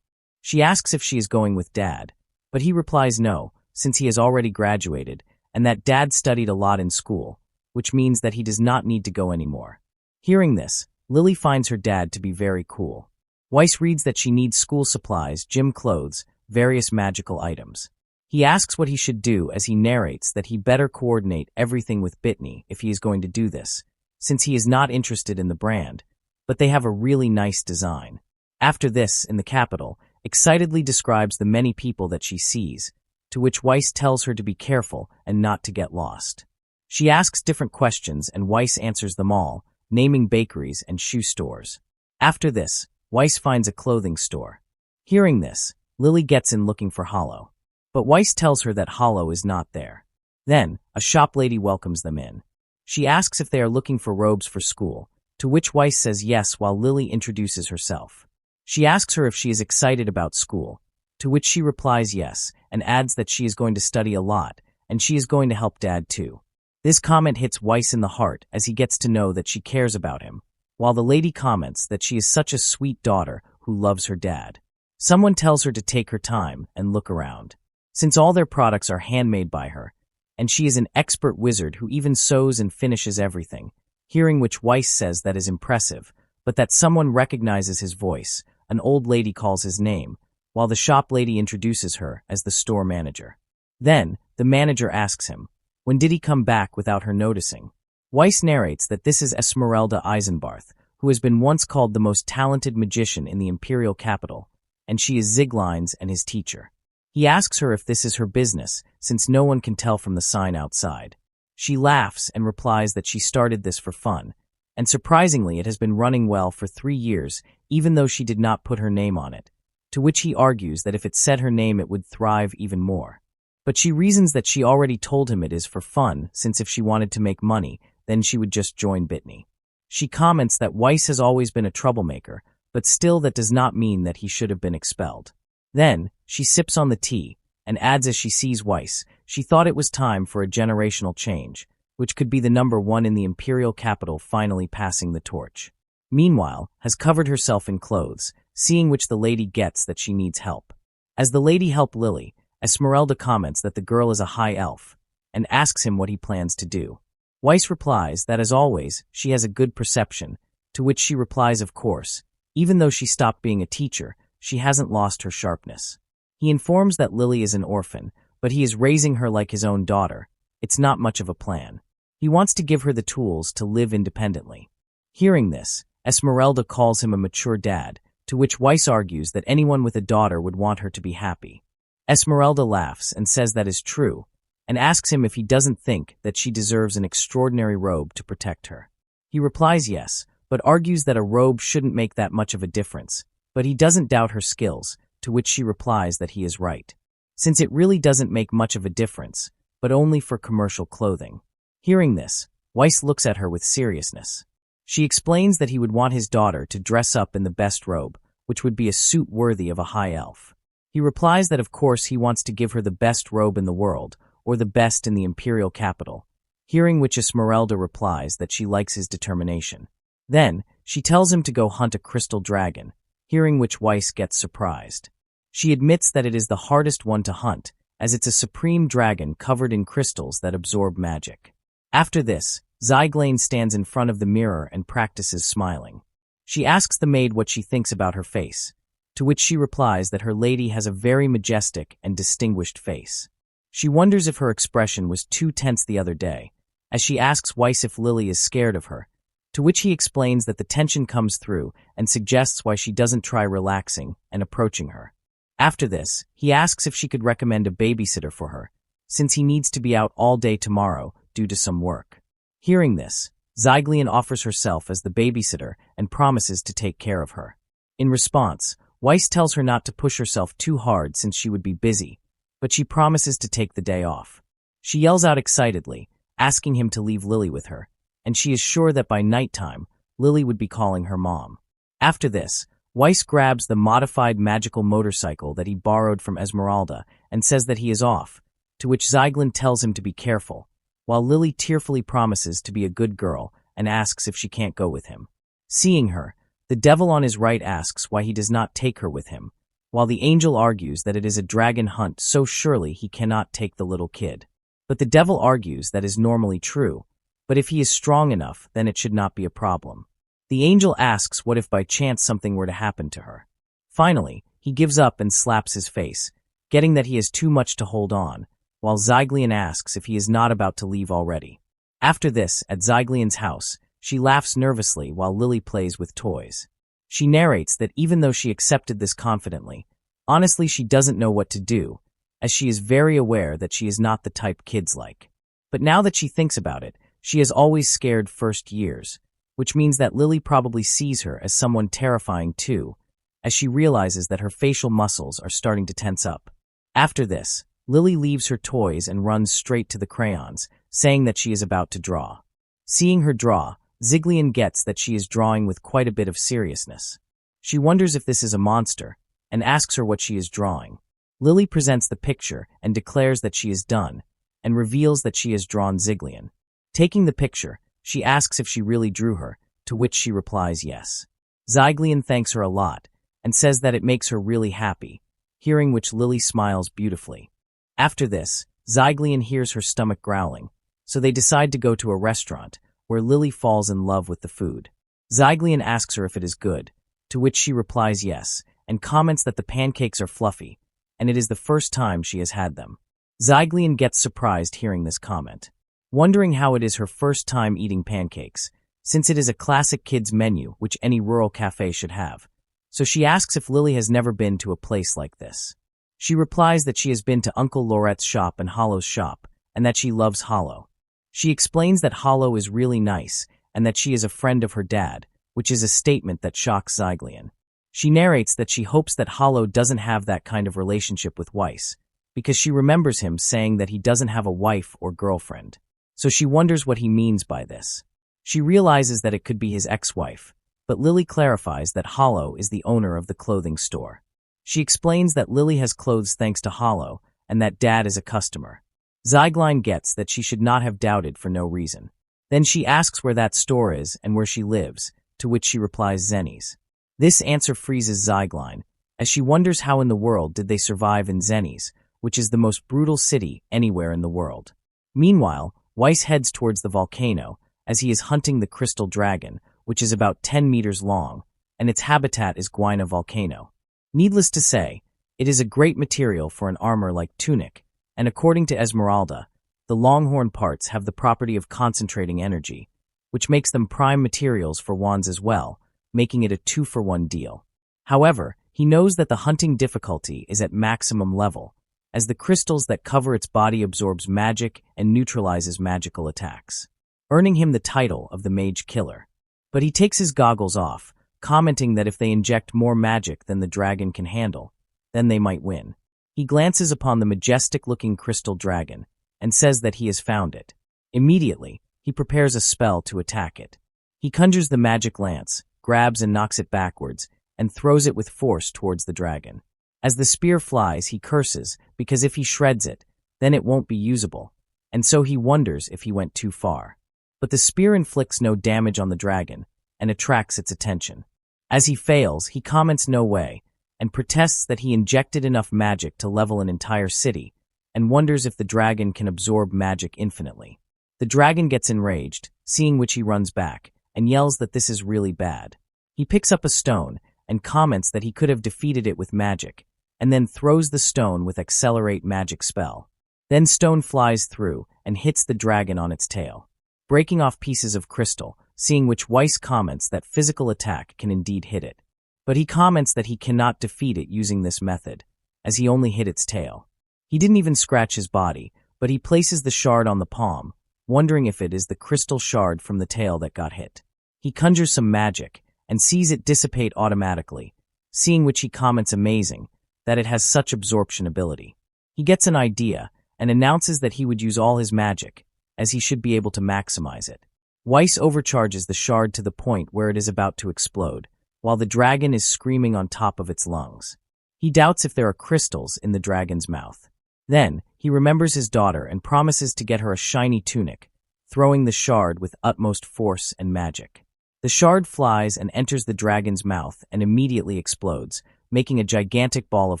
She asks if she is going with Dad, but he replies no, since he has already graduated, and that Dad studied a lot in school, which means that he does not need to go anymore. Hearing this, Lily finds her dad to be very cool. Weiss reads that she needs school supplies, gym clothes, various magical items. He asks what he should do as he narrates that he better coordinate everything with Bitney if he is going to do this, since he is not interested in the brand, but they have a really nice design. After this, in the capital, excitedly describes the many people that she sees, to which Weiss tells her to be careful and not to get lost. She asks different questions and Weiss answers them all, naming bakeries and shoe stores. After this, Weiss finds a clothing store. Hearing this, Lily gets in looking for Hollow, but Weiss tells her that Hollow is not there. Then, a shop lady welcomes them in. She asks if they are looking for robes for school, to which Weiss says yes while Lily introduces herself. She asks her if she is excited about school, to which she replies yes, and adds that she is going to study a lot, and she is going to help Dad too. This comment hits Weiss in the heart as he gets to know that she cares about him, while the lady comments that she is such a sweet daughter who loves her dad. Someone tells her to take her time and look around, since all their products are handmade by her, and she is an expert wizard who even sews and finishes everything, hearing which Weiss says that is impressive, but that someone recognizes his voice. An old lady calls his name, while the shop lady introduces her as the store manager. Then, the manager asks him, When did he come back without her noticing? Weiss narrates that this is Esmeralda Eisenbarth, who has been once called the most talented magician in the imperial capital, and she is Zieglein's and his teacher. He asks her if this is her business, since no one can tell from the sign outside. She laughs and replies that she started this for fun, and surprisingly it has been running well for 3 years, even though she did not put her name on it, to which he argues that if it said her name it would thrive even more. But she reasons that she already told him it is for fun, since if she wanted to make money, then she would just join Bitney. She comments that Weiss has always been a troublemaker, but still that does not mean that he should have been expelled. Then, she sips on the tea, and adds as she sees Weiss, she thought it was time for a generational change, which could be the number 1 in the imperial capital finally passing the torch. Meanwhile, has covered herself in clothes, seeing which the lady gets that she needs help. As the lady helps Lily, Esmeralda comments that the girl is a high elf, and asks him what he plans to do. Weiss replies that as always, she has a good perception, to which she replies of course, even though she stopped being a teacher, she hasn't lost her sharpness. He informs that Lily is an orphan, but he is raising her like his own daughter. It's not much of a plan. He wants to give her the tools to live independently. Hearing this, Esmeralda calls him a mature dad, to which Weiss argues that anyone with a daughter would want her to be happy. Esmeralda laughs and says that is true, and asks him if he doesn't think that she deserves an extraordinary robe to protect her. He replies yes, but argues that a robe shouldn't make that much of a difference, but he doesn't doubt her skills, to which she replies that he is right, since it really doesn't make much of a difference, but only for commercial clothing. Hearing this, Weiss looks at her with seriousness. She explains that he would want his daughter to dress up in the best robe, which would be a suit worthy of a high elf. He replies that of course he wants to give her the best robe in the world, or the best in the imperial capital, hearing which Esmeralda replies that she likes his determination. Then, she tells him to go hunt a crystal dragon, hearing which Weiss gets surprised. She admits that it is the hardest one to hunt, as it's a supreme dragon covered in crystals that absorb magic. After this, Zieglein stands in front of the mirror and practices smiling. She asks the maid what she thinks about her face, to which she replies that her lady has a very majestic and distinguished face. She wonders if her expression was too tense the other day, as she asks Weiss if Lily is scared of her, to which he explains that the tension comes through and suggests why she doesn't try relaxing and approaching her. After this, he asks if she could recommend a babysitter for her, since he needs to be out all day tomorrow due to some work. Hearing this, Zieglein offers herself as the babysitter and promises to take care of her. In response, Weiss tells her not to push herself too hard since she would be busy, but she promises to take the day off. She yells out excitedly, asking him to leave Lily with her, and she is sure that by nighttime, Lily would be calling her mom. After this, Weiss grabs the modified magical motorcycle that he borrowed from Esmeralda and says that he is off, to which Zieglein tells him to be careful, while Lily tearfully promises to be a good girl and asks if she can't go with him. Seeing her, the devil on his right asks why he does not take her with him, while the angel argues that it is a dragon hunt so surely he cannot take the little kid. But the devil argues that is normally true, but if he is strong enough, then it should not be a problem. The angel asks what if by chance something were to happen to her. Finally, he gives up and slaps his face, getting that he has too much to hold on, while Zieglein asks if he is not about to leave already. After this, at Zieglein's house, she laughs nervously while Lily plays with toys. She narrates that even though she accepted this confidently, honestly she doesn't know what to do, as she is very aware that she is not the type kids like. But now that she thinks about it, she is always scared first years, which means that Lily probably sees her as someone terrifying too, as she realizes that her facial muscles are starting to tense up. After this, Lily leaves her toys and runs straight to the crayons, saying that she is about to draw. Seeing her draw, Zieglein gets that she is drawing with quite a bit of seriousness. She wonders if this is a monster, and asks her what she is drawing. Lily presents the picture and declares that she is done, and reveals that she has drawn Zieglein. Taking the picture, she asks if she really drew her, to which she replies yes. Zieglein thanks her a lot, and says that it makes her really happy, hearing which Lily smiles beautifully. After this, Zieglein hears her stomach growling, so they decide to go to a restaurant, where Lily falls in love with the food. Zieglein asks her if it is good, to which she replies yes, and comments that the pancakes are fluffy, and it is the first time she has had them. Zieglein gets surprised hearing this comment. wondering how it is her first time eating pancakes, since it is a classic kids menu which any rural cafe should have. So she asks if Lily has never been to a place like this. She replies that she has been to Uncle Laurette's shop and Hollow's shop, and that she loves Hollow. She explains that Hollow is really nice, and that she is a friend of her dad, which is a statement that shocks Zyglian. She narrates that she hopes that Hollow doesn't have that kind of relationship with Weiss, because she remembers him saying that he doesn't have a wife or girlfriend. So she wonders what he means by this. She realizes that it could be his ex-wife, but Lily clarifies that Hollow is the owner of the clothing store. She explains that Lily has clothes thanks to Hollow, and that Dad is a customer. Zyglian gets that she should not have doubted for no reason. Then she asks where that store is and where she lives, to which she replies Zenny's. This answer freezes Zyglian, as she wonders how in the world did they survive in Zenny's, which is the most brutal city anywhere in the world. Meanwhile, Weiss heads towards the volcano, as he is hunting the crystal dragon, which is about 10 meters long, and its habitat is Guina volcano. Needless to say, it is a great material for an armor like tunic, and according to Esmeralda, the longhorn parts have the property of concentrating energy, which makes them prime materials for wands as well, making it a 2-for-1 deal. However, he knows that the hunting difficulty is at maximum level, as the crystals that cover its body absorbs magic and neutralizes magical attacks, earning him the title of the Mage Killer. But he takes his goggles off, commenting that if they inject more magic than the dragon can handle, then they might win. He glances upon the majestic-looking crystal dragon and says that he has found it. Immediately, he prepares a spell to attack it. He conjures the magic lance, grabs and knocks it backwards, and throws it with force towards the dragon. As the spear flies, he curses, because if he shreds it, then it won't be usable, and so he wonders if he went too far. But the spear inflicts no damage on the dragon, and attracts its attention. As he fails, he comments no way, and protests that he injected enough magic to level an entire city, and wonders if the dragon can absorb magic infinitely. The dragon gets enraged, seeing which he runs back, and yells that this is really bad. He picks up a stone, and comments that he could have defeated it with magic, and then throws the stone with Accelerate Magic spell. Then stone flies through, and hits the dragon on its tail, breaking off pieces of crystal, seeing which Weiss comments that physical attack can indeed hit it. But he comments that he cannot defeat it using this method, as he only hit its tail. He didn't even scratch his body, but he places the shard on the palm, wondering if it is the crystal shard from the tail that got hit. He conjures some magic, and sees it dissipate automatically, seeing which he comments amazing, that it has such absorption ability. He gets an idea, and announces that he would use all his magic, as he should be able to maximize it. Weiss overcharges the shard to the point where it is about to explode, while the dragon is screaming on top of its lungs. He doubts if there are crystals in the dragon's mouth. Then, he remembers his daughter and promises to get her a shiny tunic, throwing the shard with utmost force and magic. The shard flies and enters the dragon's mouth and immediately explodes, making a gigantic ball of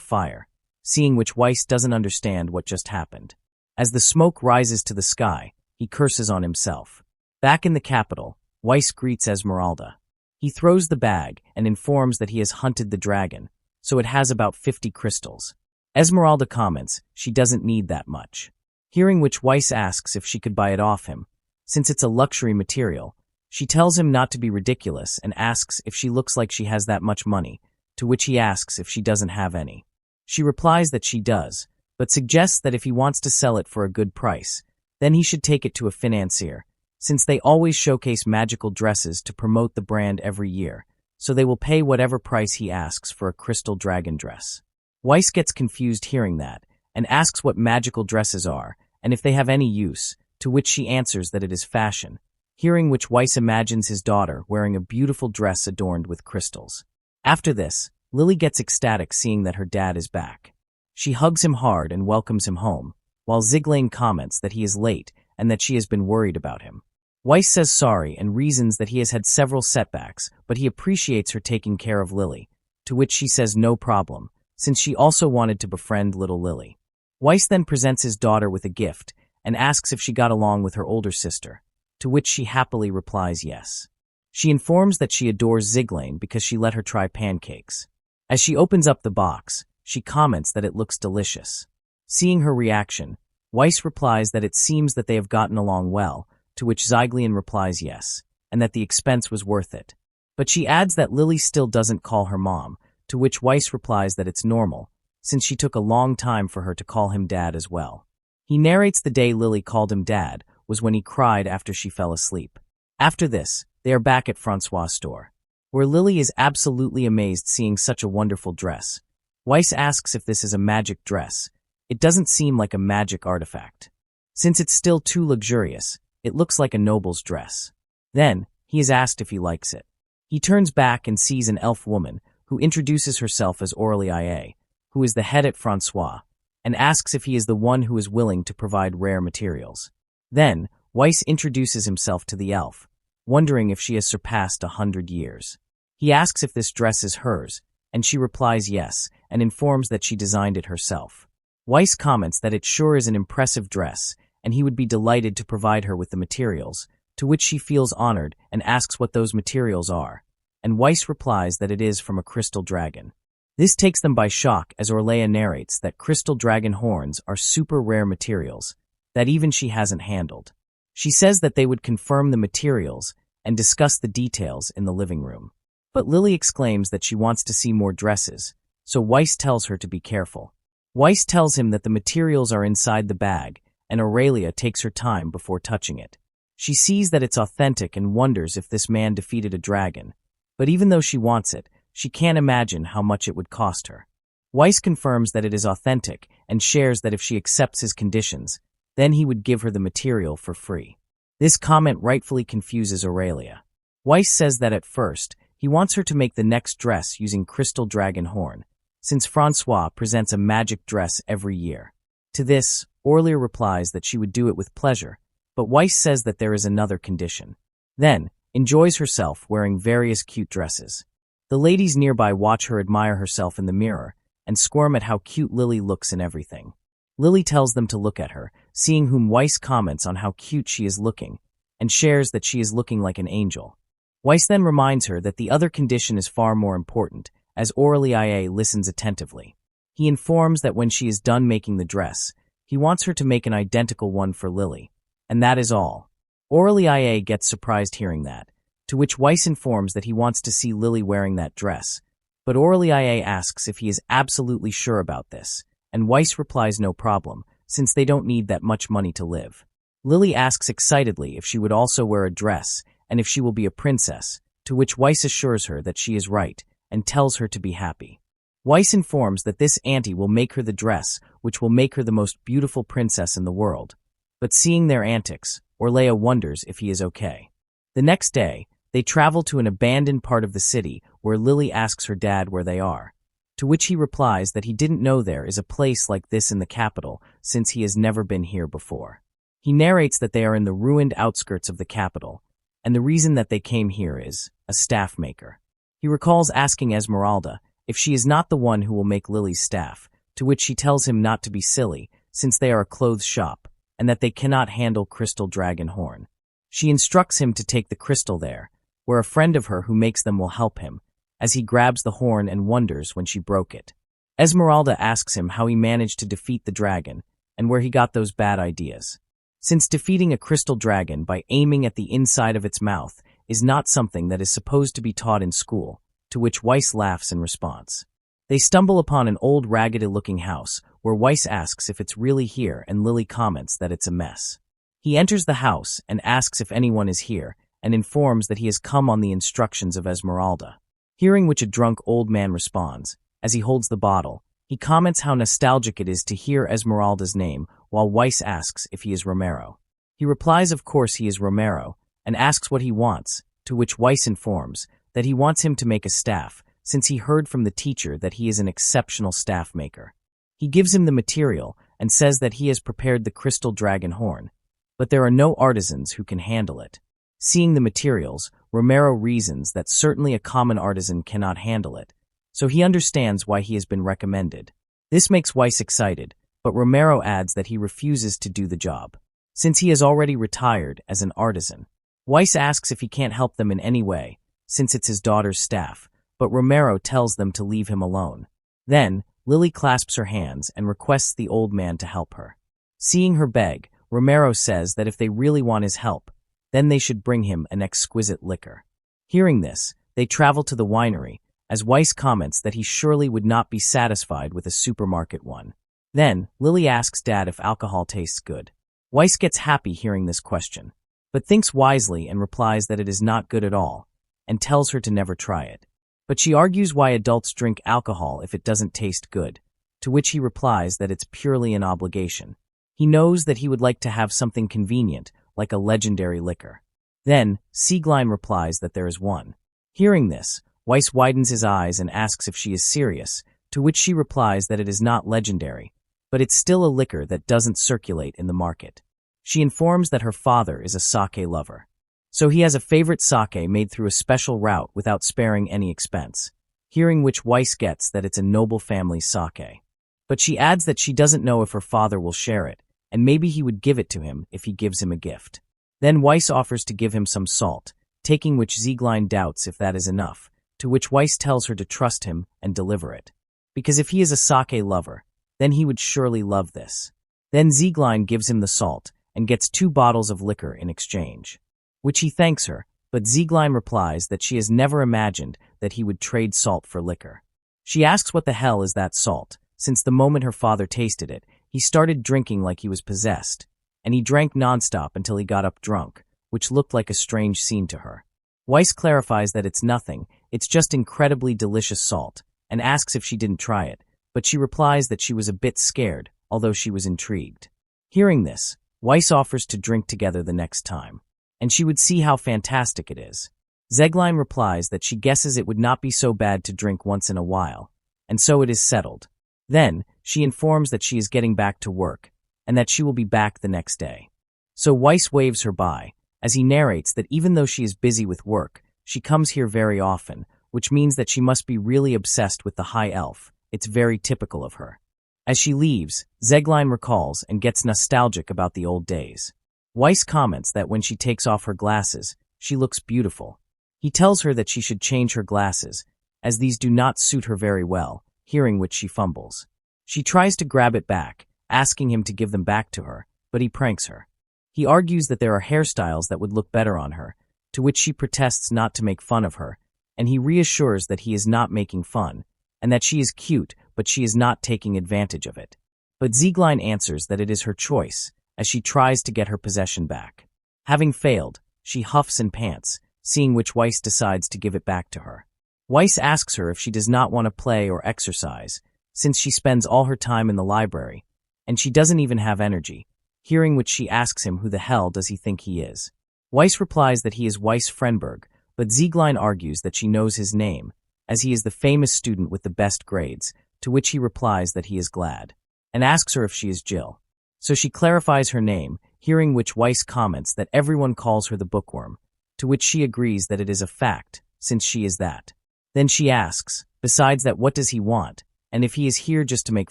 fire, seeing which Weiss doesn't understand what just happened. As the smoke rises to the sky, he curses on himself. Back in the capital, Weiss greets Esmeralda. He throws the bag and informs that he has hunted the dragon, so it has about 50 crystals. Esmeralda comments she doesn't need that much. Hearing which Weiss asks if she could buy it off him. Since it's a luxury material, she tells him not to be ridiculous and asks if she looks like she has that much money, to which he asks if she doesn't have any. She replies that she does, but suggests that if he wants to sell it for a good price, then he should take it to a financier, since they always showcase magical dresses to promote the brand every year, so they will pay whatever price he asks for a crystal dragon dress. Weiss gets confused hearing that, and asks what magical dresses are, and if they have any use, to which she answers that it is fashion, hearing which Weiss imagines his daughter wearing a beautiful dress adorned with crystals. After this, Lily gets ecstatic seeing that her dad is back. She hugs him hard and welcomes him home, while Zyglian comments that he is late and that she has been worried about him. Weiss says sorry and reasons that he has had several setbacks, but he appreciates her taking care of Lily, to which she says no problem, since she also wanted to befriend little Lily. Weiss then presents his daughter with a gift and asks if she got along with her older sister, to which she happily replies yes. She informs that she adores Zyglian because she let her try pancakes. As she opens up the box, she comments that it looks delicious. Seeing her reaction, Weiss replies that it seems that they have gotten along well, to which Zyglian replies yes, and that the expense was worth it. But she adds that Lily still doesn't call her mom, to which Weiss replies that it's normal, since she took a long time for her to call him dad as well. He narrates the day Lily called him dad was when he cried after she fell asleep. After this, they are back at Francois' store, where Lily is absolutely amazed seeing such a wonderful dress. Weiss asks if this is a magic dress. It doesn't seem like a magic artifact. Since it's still too luxurious, it looks like a noble's dress. Then, he is asked if he likes it. He turns back and sees an elf woman who introduces herself as Aurelie, who is the head at Francois, and asks if he is the one who is willing to provide rare materials. Then, Weiss introduces himself to the elf, wondering if she has surpassed 100 years. He asks if this dress is hers, and she replies yes, and informs that she designed it herself. Weiss comments that it sure is an impressive dress, and he would be delighted to provide her with the materials, to which she feels honored and asks what those materials are, and Weiss replies that it is from a crystal dragon. This takes them by shock as Orlea narrates that crystal dragon horns are super rare materials that even she hasn't handled. She says that they would confirm the materials and discuss the details in the living room. But Lily exclaims that she wants to see more dresses, so Weiss tells her to be careful. Weiss tells him that the materials are inside the bag, and Aurelia takes her time before touching it. She sees that it's authentic and wonders if this man defeated a dragon, but even though she wants it, she can't imagine how much it would cost her. Weiss confirms that it is authentic and shares that if she accepts his conditions, then he would give her the material for free. This comment rightfully confuses Aurelia. Weiss says that at first, he wants her to make the next dress using crystal dragon horn, since Francois presents a magic dress every year. To this, Aurelia replies that she would do it with pleasure, but Weiss says that there is another condition. Then, enjoys herself wearing various cute dresses. The ladies nearby watch her admire herself in the mirror and squirm at how cute Lily looks in everything. Lily tells them to look at her, seeing whom Weiss comments on how cute she is looking, and shares that she is looking like an angel. Weiss then reminds her that the other condition is far more important, as Aurelie listens attentively. He informs that when she is done making the dress, he wants her to make an identical one for Lily, and that is all. Aurelie gets surprised hearing that, to which Weiss informs that he wants to see Lily wearing that dress, but Aurelie asks if he is absolutely sure about this, and Weiss replies no problem, since they don't need that much money to live. Lily asks excitedly if she would also wear a dress, and if she will be a princess, to which Weiss assures her that she is right, and tells her to be happy. Weiss informs that this auntie will make her the dress, which will make her the most beautiful princess in the world. But seeing their antics, Aurelia wonders if he is okay. The next day, they travel to an abandoned part of the city where Lily asks her dad where they are, to which he replies that he didn't know there is a place like this in the capital since he has never been here before. He narrates that they are in the ruined outskirts of the capital, and the reason that they came here is a staff maker. He recalls asking Esmeralda if she is not the one who will make Lily's staff, to which she tells him not to be silly since they are a clothes shop and that they cannot handle crystal dragon horn. She instructs him to take the crystal there, where a friend of her who makes them will help him, as he grabs the horn and wonders when she broke it. Esmeralda asks him how he managed to defeat the dragon and where he got those bad ideas. Since defeating a crystal dragon by aiming at the inside of its mouth is not something that is supposed to be taught in school, to which Weiss laughs in response. They stumble upon an old raggedy-looking house where Weiss asks if it's really here and Lily comments that it's a mess. He enters the house and asks if anyone is here and informs that he has come on the instructions of Esmeralda. Hearing which a drunk old man responds, as he holds the bottle, he comments how nostalgic it is to hear Esmeralda's name while Weiss asks if he is Romero. He replies of course he is Romero and asks what he wants, to which Weiss informs that he wants him to make a staff since he heard from the teacher that he is an exceptional staff maker. He gives him the material and says that he has prepared the crystal dragon horn, but there are no artisans who can handle it. Seeing the materials, Romero reasons that certainly a common artisan cannot handle it, so he understands why he has been recommended. This makes Weiss excited, but Romero adds that he refuses to do the job, since he has already retired as an artisan. Weiss asks if he can't help them in any way, since it's his daughter's staff, but Romero tells them to leave him alone. Then, Lily clasps her hands and requests the old man to help her. Seeing her beg, Romero says that if they really want his help, then they should bring him an exquisite liquor. Hearing this, they travel to the winery, as Weiss comments that he surely would not be satisfied with a supermarket one. Then, Lily asks Dad if alcohol tastes good. Weiss gets happy hearing this question, but thinks wisely and replies that it is not good at all, and tells her to never try it. But she argues why adults drink alcohol if it doesn't taste good, to which he replies that it's purely an obligation. He knows that he would like to have something convenient, like a legendary liquor. Then, Sieglein replies that there is one. Hearing this, Weiss widens his eyes and asks if she is serious, to which she replies that it is not legendary, but it's still a liquor that doesn't circulate in the market. She informs that her father is a sake lover. So he has a favorite sake made through a special route without sparing any expense, hearing which Weiss gets that it's a noble family's sake. But she adds that she doesn't know if her father will share it, and maybe he would give it to him if he gives him a gift. Then Weiss offers to give him some salt, taking which Sieglein doubts if that is enough, to which Weiss tells her to trust him and deliver it. Because if he is a sake lover, then he would surely love this. Then Sieglein gives him the salt and gets 2 bottles of liquor in exchange, which he thanks her, but Sieglein replies that she has never imagined that he would trade salt for liquor. She asks what the hell is that salt, since the moment her father tasted it, he started drinking like he was possessed, and he drank nonstop until he got up drunk, which looked like a strange scene to her. Weiss clarifies that it's nothing, it's just incredibly delicious salt, and asks if she didn't try it, but she replies that she was a bit scared, although she was intrigued. Hearing this, Weiss offers to drink together the next time, and she would see how fantastic it is. Sieglein replies that she guesses it would not be so bad to drink once in a while, and so it is settled. Then, she informs that she is getting back to work, and that she will be back the next day. So Weiss waves her bye, as he narrates that even though she is busy with work, she comes here very often, which means that she must be really obsessed with the high elf. It's very typical of her. As she leaves, Sieglein recalls and gets nostalgic about the old days. Weiss comments that when she takes off her glasses, she looks beautiful. He tells her that she should change her glasses, as these do not suit her very well, hearing which she fumbles. She tries to grab it back, asking him to give them back to her, but he pranks her. He argues that there are hairstyles that would look better on her, to which she protests not to make fun of her, and he reassures that he is not making fun, and that she is cute, but she is not taking advantage of it. But Sieglein answers that it is her choice, as she tries to get her possession back. Having failed, she huffs and pants, seeing which Weiss decides to give it back to her. Weiss asks her if she does not want to play or exercise, since she spends all her time in the library, and she doesn't even have energy, hearing which she asks him who the hell does he think he is. Weiss replies that he is Weiss Frenberg, but Sieglein argues that she knows his name, as he is the famous student with the best grades, to which he replies that he is glad, and asks her if she is Jill. So she clarifies her name, hearing which Weiss comments that everyone calls her the bookworm, to which she agrees that it is a fact, since she is that. Then she asks, besides that, what does he want, and if he is here just to make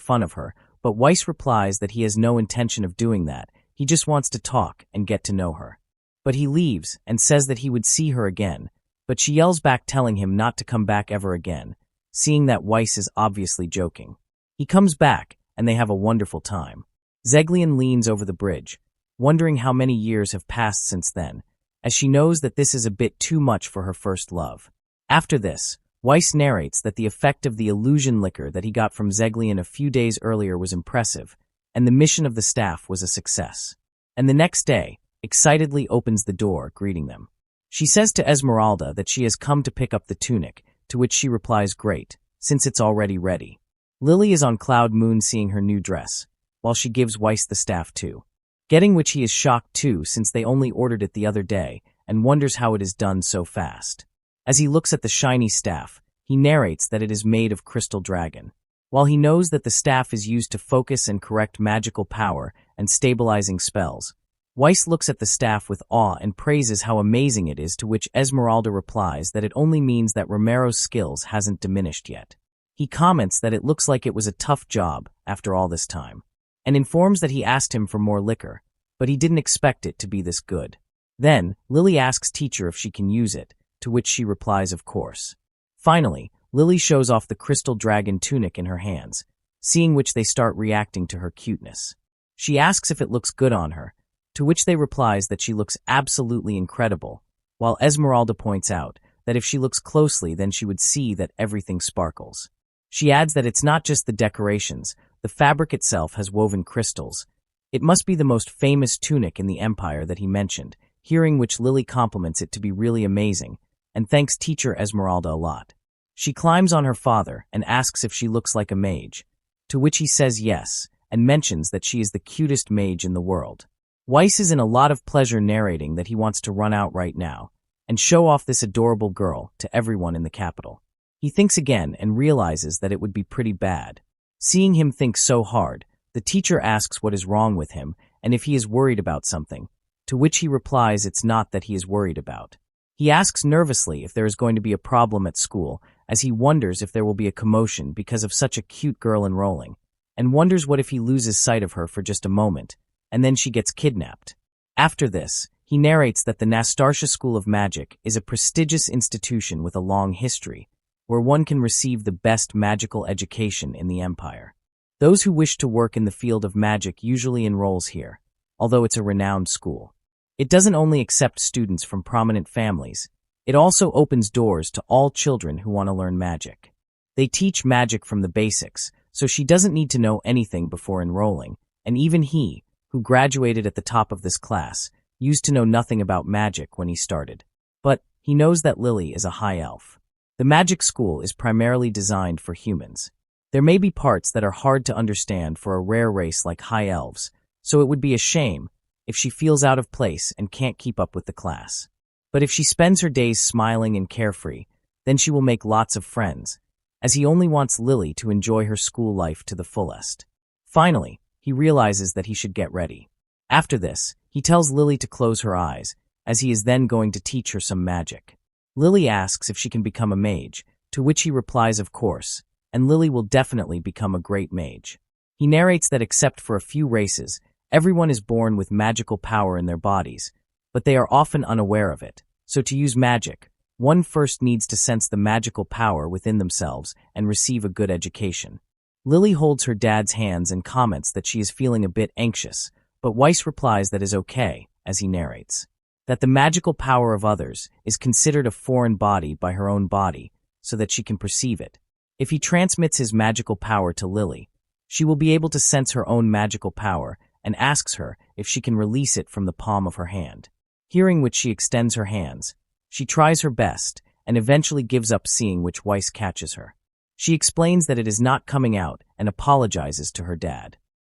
fun of her, but Weiss replies that he has no intention of doing that, he just wants to talk and get to know her. But he leaves and says that he would see her again, but she yells back telling him not to come back ever again, seeing that Weiss is obviously joking. He comes back, and they have a wonderful time. Sieglein leans over the bridge, wondering how many years have passed since then, as she knows that this is a bit too much for her first love. After this, Weiss narrates that the effect of the illusion liquor that he got from Sieglein a few days earlier was impressive, and the mission of the staff was a success. And the next day, excitedly opens the door, greeting them. She says to Esmeralda that she has come to pick up the tunic, to which she replies great, since it's already ready. Lily is on cloud moon seeing her new dress, while she gives Weiss the staff too. Getting which he is shocked too, since they only ordered it the other day, and wonders how it is done so fast. As he looks at the shiny staff, he narrates that it is made of crystal dragon. While he knows that the staff is used to focus and correct magical power and stabilizing spells, Weiss looks at the staff with awe and praises how amazing it is, to which Esmeralda replies that it only means that Romero's skills hasn't diminished yet. He comments that it looks like it was a tough job after all this time, and informs that he asked him for more liquor, but he didn't expect it to be this good. Then, Lily asks teacher if she can use it, to which she replies of course. Finally, Lily shows off the crystal dragon tunic in her hands, seeing which they start reacting to her cuteness. She asks if it looks good on her, to which they replies that she looks absolutely incredible, while Esmeralda points out that if she looks closely then she would see that everything sparkles. She adds that it's not just the decorations, the fabric itself has woven crystals. It must be the most famous tunic in the empire that he mentioned, hearing which Lily compliments it to be really amazing, and thanks teacher Esmeralda a lot. She climbs on her father and asks if she looks like a mage, to which he says yes, and mentions that she is the cutest mage in the world. Weiss is in a lot of pleasure narrating that he wants to run out right now and show off this adorable girl to everyone in the capital. He thinks again and realizes that it would be pretty bad. Seeing him think so hard, the teacher asks what is wrong with him and if he is worried about something, to which he replies it's not that he is worried about. He asks nervously if there is going to be a problem at school, as he wonders if there will be a commotion because of such a cute girl enrolling, and wonders what if he loses sight of her for just a moment, and then she gets kidnapped. After this, he narrates that the Nastarsha School of Magic is a prestigious institution with a long history, where one can receive the best magical education in the empire. Those who wish to work in the field of magic usually enrolls here, although it's a renowned school. It doesn't only accept students from prominent families, it also opens doors to all children who want to learn magic. They teach magic from the basics, so she doesn't need to know anything before enrolling, and even he, who graduated at the top of this class, used to know nothing about magic when he started. But he knows that Lily is a high elf. The magic school is primarily designed for humans. There may be parts that are hard to understand for a rare race like high elves, so it would be a shame if she feels out of place and can't keep up with the class. But if she spends her days smiling and carefree, then she will make lots of friends, as he only wants Lily to enjoy her school life to the fullest. Finally, he realizes that he should get ready. After this, he tells Lily to close her eyes, as he is then going to teach her some magic. Lily asks if she can become a mage, to which he replies of course, and Lily will definitely become a great mage. He narrates that except for a few races, everyone is born with magical power in their bodies, but they are often unaware of it. So to use magic, one first needs to sense the magical power within themselves and receive a good education. Lily holds her dad's hands and comments that she is feeling a bit anxious, but Weiss replies that is okay, as he narrates that the magical power of others is considered a foreign body by her own body, so that she can perceive it. If he transmits his magical power to Lily, she will be able to sense her own magical power and asks her if she can release it from the palm of her hand. Hearing which she extends her hands, she tries her best and eventually gives up, seeing which Weiss catches her. She explains that it is not coming out and apologizes to her dad.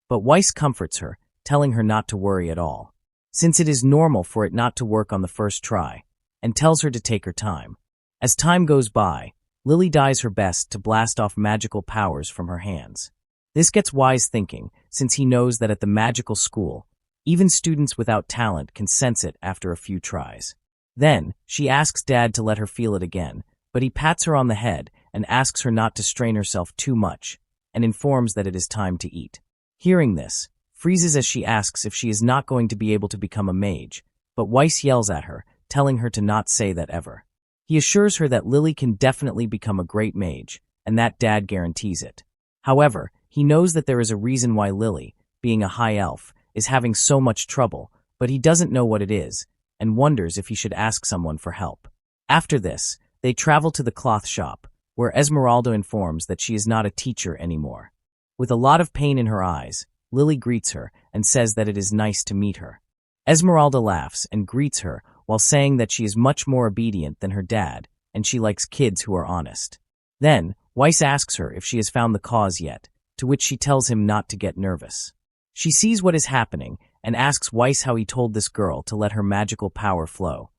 But Weiss comforts her, telling her not to worry at all, since it is normal for it not to work on the first try, and tells her to take her time. As time goes by, Lily does her best to blast off magical powers from her hands. This gets Weiss thinking, since he knows that at the magical school, even students without talent can sense it after a few tries. Then, she asks Dad to let her feel it again, but he pats her on the head and asks her not to strain herself too much, and informs that it is time to eat. Hearing this, freezes as she asks if she is not going to be able to become a mage, but Weiss yells at her, telling her to not say that ever. He assures her that Lily can definitely become a great mage, and that Dad guarantees it. However, he knows that there is a reason why Lily, being a high elf, is having so much trouble, but he doesn't know what it is, and wonders if he should ask someone for help. After this, they travel to the cloth shop, where Esmeralda informs that she is not a teacher anymore. With a lot of pain in her eyes, Lily greets her and says that it is nice to meet her. Esmeralda laughs and greets her while saying that she is much more obedient than her dad, and she likes kids who are honest. Then, Weiss asks her if she has found the cause yet, to which she tells him not to get nervous. She sees what is happening and asks Weiss how he told this girl to let her magical power flow,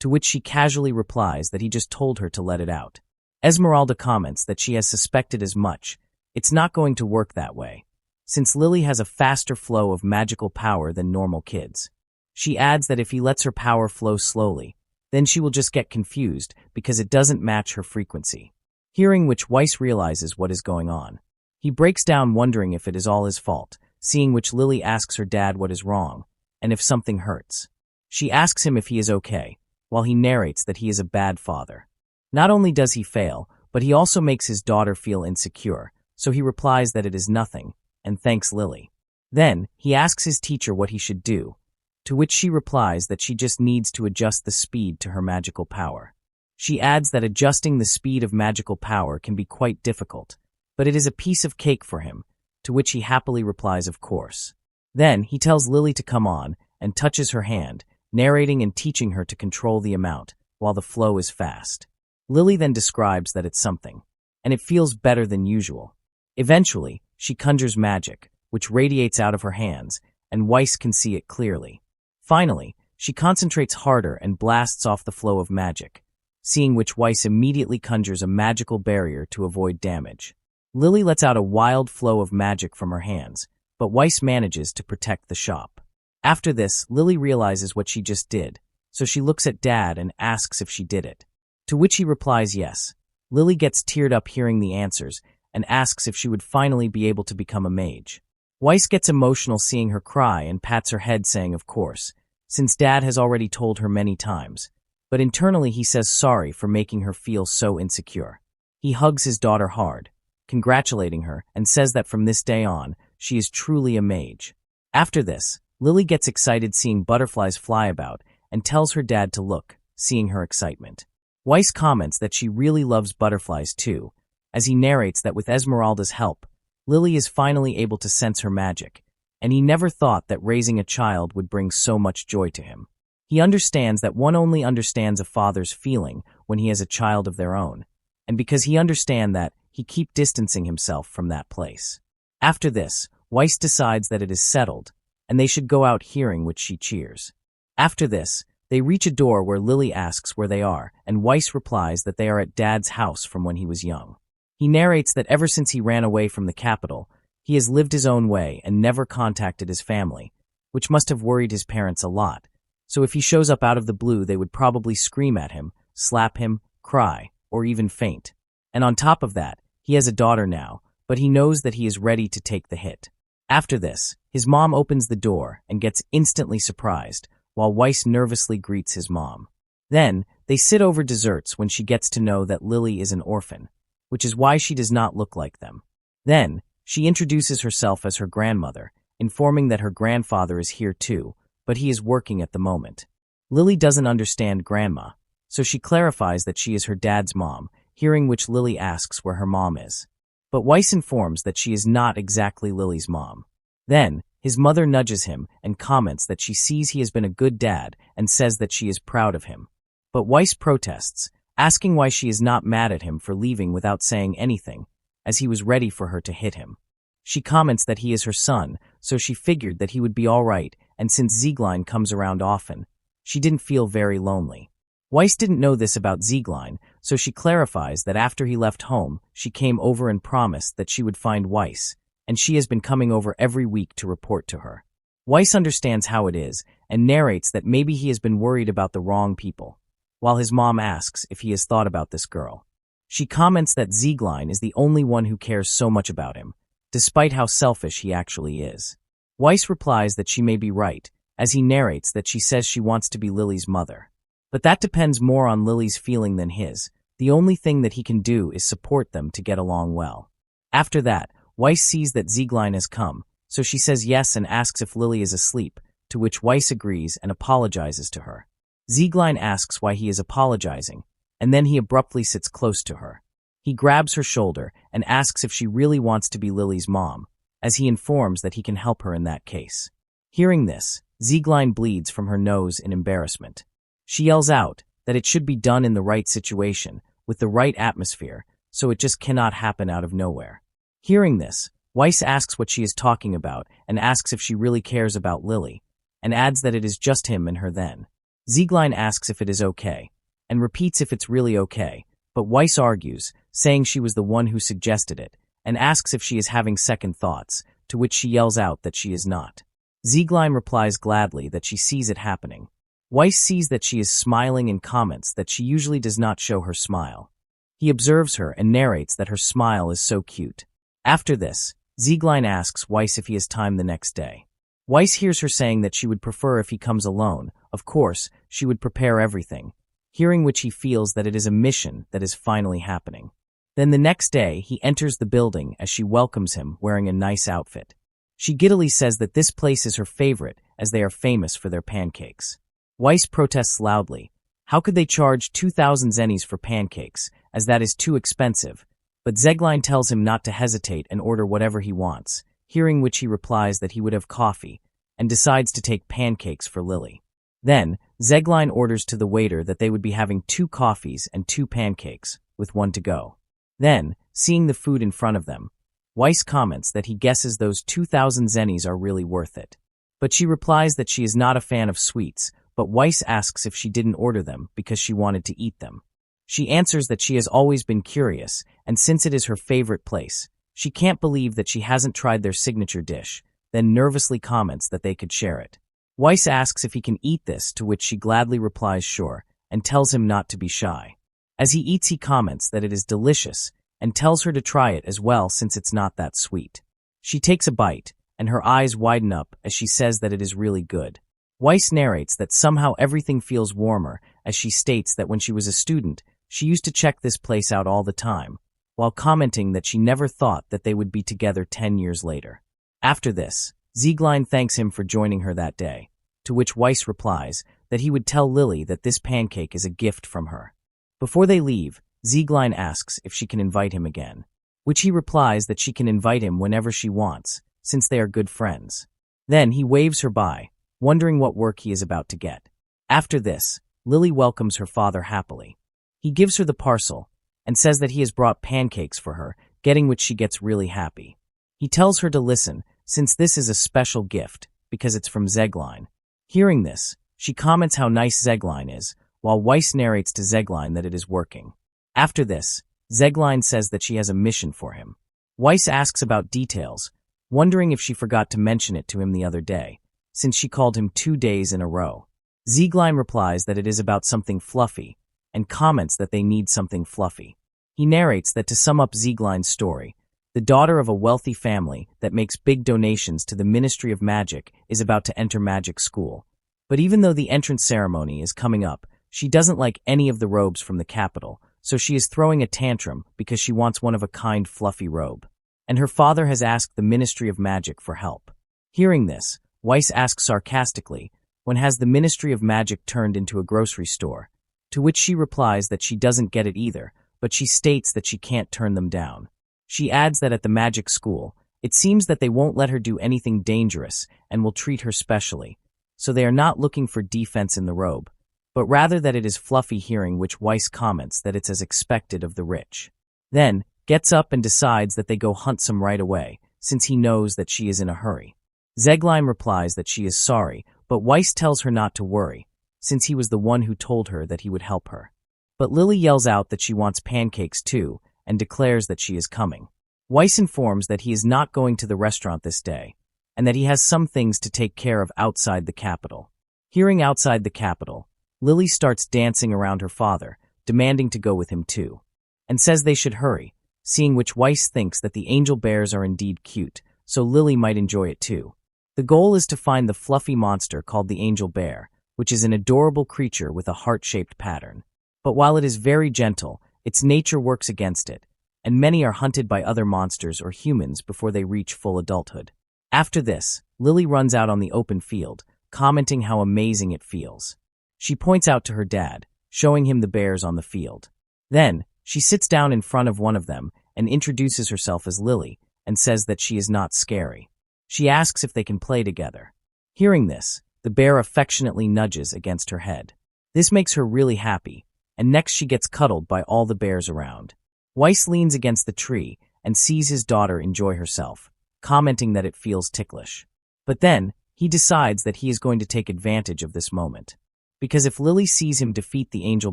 to which she casually replies that he just told her to let it out. Esmeralda comments that she has suspected as much. It's not going to work that way, since Lily has a faster flow of magical power than normal kids. She adds that if he lets her power flow slowly, then she will just get confused because it doesn't match her frequency. Hearing which Weiss realizes what is going on. He breaks down wondering if it is all his fault, seeing which Lily asks her dad what is wrong, and if something hurts. She asks him if he is okay, while he narrates that he is a bad father. Not only does he fail, but he also makes his daughter feel insecure, so he replies that it is nothing, and thanks Lily. Then, he asks his teacher what he should do, to which she replies that she just needs to adjust the speed to her magical power. She adds that adjusting the speed of magical power can be quite difficult, but it is a piece of cake for him, to which he happily replies of course. Then, he tells Lily to come on and touches her hand, narrating and teaching her to control the amount, while the flow is fast. Lily then describes that it's something, and it feels better than usual. Eventually, she conjures magic, which radiates out of her hands, and Weiss can see it clearly. Finally, she concentrates harder and blasts off the flow of magic, seeing which Weiss immediately conjures a magical barrier to avoid damage. Lily lets out a wild flow of magic from her hands, but Weiss manages to protect the shop. After this, Lily realizes what she just did, so she looks at Dad and asks if she did it. To which he replies yes. Lily gets teared up hearing the answers and asks if she would finally be able to become a mage. Weiss gets emotional seeing her cry and pats her head saying of course, since Dad has already told her many times, but internally he says sorry for making her feel so insecure. He hugs his daughter hard, congratulating her, and says that from this day on, she is truly a mage. After this, Lily gets excited seeing butterflies fly about and tells her dad to look, seeing her excitement. Weiss comments that she really loves butterflies too, as he narrates that with Esmeralda's help, Lily is finally able to sense her magic, and he never thought that raising a child would bring so much joy to him. He understands that one only understands a father's feeling when he has a child of their own, and because he understands that, he keep distancing himself from that place. After this, Weiss decides that it is settled, and they should go out hearing which she cheers. After this, they reach a door where Lily asks where they are, and Weiss replies that they are at Dad's house from when he was young. He narrates that ever since he ran away from the capital, he has lived his own way and never contacted his family, which must have worried his parents a lot. So if he shows up out of the blue, they would probably scream at him, slap him, cry, or even faint. And on top of that, he has a daughter now, but he knows that he is ready to take the hit. After this, his mom opens the door and gets instantly surprised, while Weiss nervously greets his mom. Then, they sit over desserts when she gets to know that Lily is an orphan, which is why she does not look like them. Then, she introduces herself as her grandmother, informing that her grandfather is here too, but he is working at the moment. Lily doesn't understand grandma, so she clarifies that she is her dad's mom, hearing which Lily asks where her mom is. But Weiss informs that she is not exactly Lily's mom. Then, his mother nudges him and comments that she sees he has been a good dad and says that she is proud of him. But Weiss protests, asking why she is not mad at him for leaving without saying anything, as he was ready for her to hit him. She comments that he is her son, so she figured that he would be all right, and since Zieglein comes around often, she didn't feel very lonely. Weiss didn't know this about Zieglein, so she clarifies that after he left home, she came over and promised that she would find Weiss, and she has been coming over every week to report to her. Weiss understands how it is, and narrates that maybe he has been worried about the wrong people, while his mom asks if he has thought about this girl. She comments that Zieglein is the only one who cares so much about him, despite how selfish he actually is. Weiss replies that she may be right, as he narrates that she says she wants to be Lily's mother. But that depends more on Lily's feeling than his. The only thing that he can do is support them to get along well. After that, Weiss sees that Zieglein has come, so she says yes and asks if Lily is asleep, to which Weiss agrees and apologizes to her. Zieglein asks why he is apologizing, and then he abruptly sits close to her. He grabs her shoulder and asks if she really wants to be Lily's mom, as he informs that he can help her in that case. Hearing this, Zieglein bleeds from her nose in embarrassment. She yells out that it should be done in the right situation, with the right atmosphere, so it just cannot happen out of nowhere. Hearing this, Weiss asks what she is talking about and asks if she really cares about Lily, and adds that it is just him and her then. Zieglein asks if it is okay, and repeats if it's really okay, but Weiss argues, saying she was the one who suggested it, and asks if she is having second thoughts, to which she yells out that she is not. Zieglein replies gladly that she sees it happening. Weiss sees that she is smiling and comments that she usually does not show her smile. He observes her and narrates that her smile is so cute. After this, Zieglein asks Weiss if he has time the next day. Weiss hears her saying that she would prefer if he comes alone. Of course, she would prepare everything, hearing which he feels that it is a mission that is finally happening. Then the next day, he enters the building as she welcomes him wearing a nice outfit. She giddily says that this place is her favorite as they are famous for their pancakes. Weiss protests loudly. How could they charge 2,000 zennies for pancakes, as that is too expensive? But Zegline tells him not to hesitate and order whatever he wants, hearing which he replies that he would have coffee, and decides to take pancakes for Lily. Then, Zegline orders to the waiter that they would be having 2 coffees and 2 pancakes, with 1 to go. Then, seeing the food in front of them, Weiss comments that he guesses those 2,000 zennies are really worth it. But she replies that she is not a fan of sweets, but Weiss asks if she didn't order them because she wanted to eat them. She answers that she has always been curious, and since it is her favorite place, she can't believe that she hasn't tried their signature dish, then nervously comments that they could share it. Weiss asks if he can eat this, to which she gladly replies sure, and tells him not to be shy. As he eats, he comments that it is delicious, and tells her to try it as well since it's not that sweet. She takes a bite, and her eyes widen up as she says that it is really good. Weiss narrates that somehow everything feels warmer, as she states that when she was a student, she used to check this place out all the time, while commenting that she never thought that they would be together 10 years later. After this, Zegline thanks him for joining her that day, to which Weiss replies that he would tell Lily that this pancake is a gift from her. Before they leave, Zegline asks if she can invite him again, which he replies that she can invite him whenever she wants, since they are good friends. Then he waves her by, wondering what work he is about to get. After this, Lily welcomes her father happily. He gives her the parcel, and says that he has brought pancakes for her, getting which she gets really happy. He tells her to listen, since this is a special gift, because it's from Zegline. Hearing this, she comments how nice Zegline is, while Weiss narrates to Zegline that it is working. After this, Zegline says that she has a mission for him. Weiss asks about details, wondering if she forgot to mention it to him the other day, since she called him 2 days in a row. Zegline replies that it is about something fluffy, and comments that they need something fluffy. He narrates that to sum up Zegline's story, the daughter of a wealthy family that makes big donations to the Ministry of Magic is about to enter magic school. But even though the entrance ceremony is coming up, she doesn't like any of the robes from the capital, so she is throwing a tantrum because she wants one of a kind fluffy robe. And her father has asked the Ministry of Magic for help. Hearing this, Weiss asks sarcastically, when has the Ministry of Magic turned into a grocery store? To which she replies that she doesn't get it either, but she states that she can't turn them down. She adds that at the magic school, it seems that they won't let her do anything dangerous and will treat her specially, so they are not looking for defense in the robe, but rather that it is fluffy, hearing which Weiss comments that it's as expected of the rich. Then, gets up and decides that they go hunt some right away, since he knows that she is in a hurry. Zegline replies that she is sorry, but Weiss tells her not to worry, since he was the one who told her that he would help her. But Lily yells out that she wants pancakes too, and declares that she is coming. Weiss informs that he is not going to the restaurant this day, and that he has some things to take care of outside the capital. Hearing outside the capital, Lily starts dancing around her father, demanding to go with him too, and says they should hurry, seeing which Weiss thinks that the angel bears are indeed cute, so Lily might enjoy it too. The goal is to find the fluffy monster called the angel bear, which is an adorable creature with a heart-shaped pattern. But while it is very gentle, its nature works against it, and many are hunted by other monsters or humans before they reach full adulthood. After this, Lily runs out on the open field, commenting how amazing it feels. She points out to her dad, showing him the bears on the field. Then, she sits down in front of one of them and introduces herself as Lily and says that she is not scary. She asks if they can play together. Hearing this, the bear affectionately nudges against her head. This makes her really happy, and next she gets cuddled by all the bears around. Weiss leans against the tree and sees his daughter enjoy herself, commenting that it feels ticklish. But then, he decides that he is going to take advantage of this moment. Because if Lily sees him defeat the angel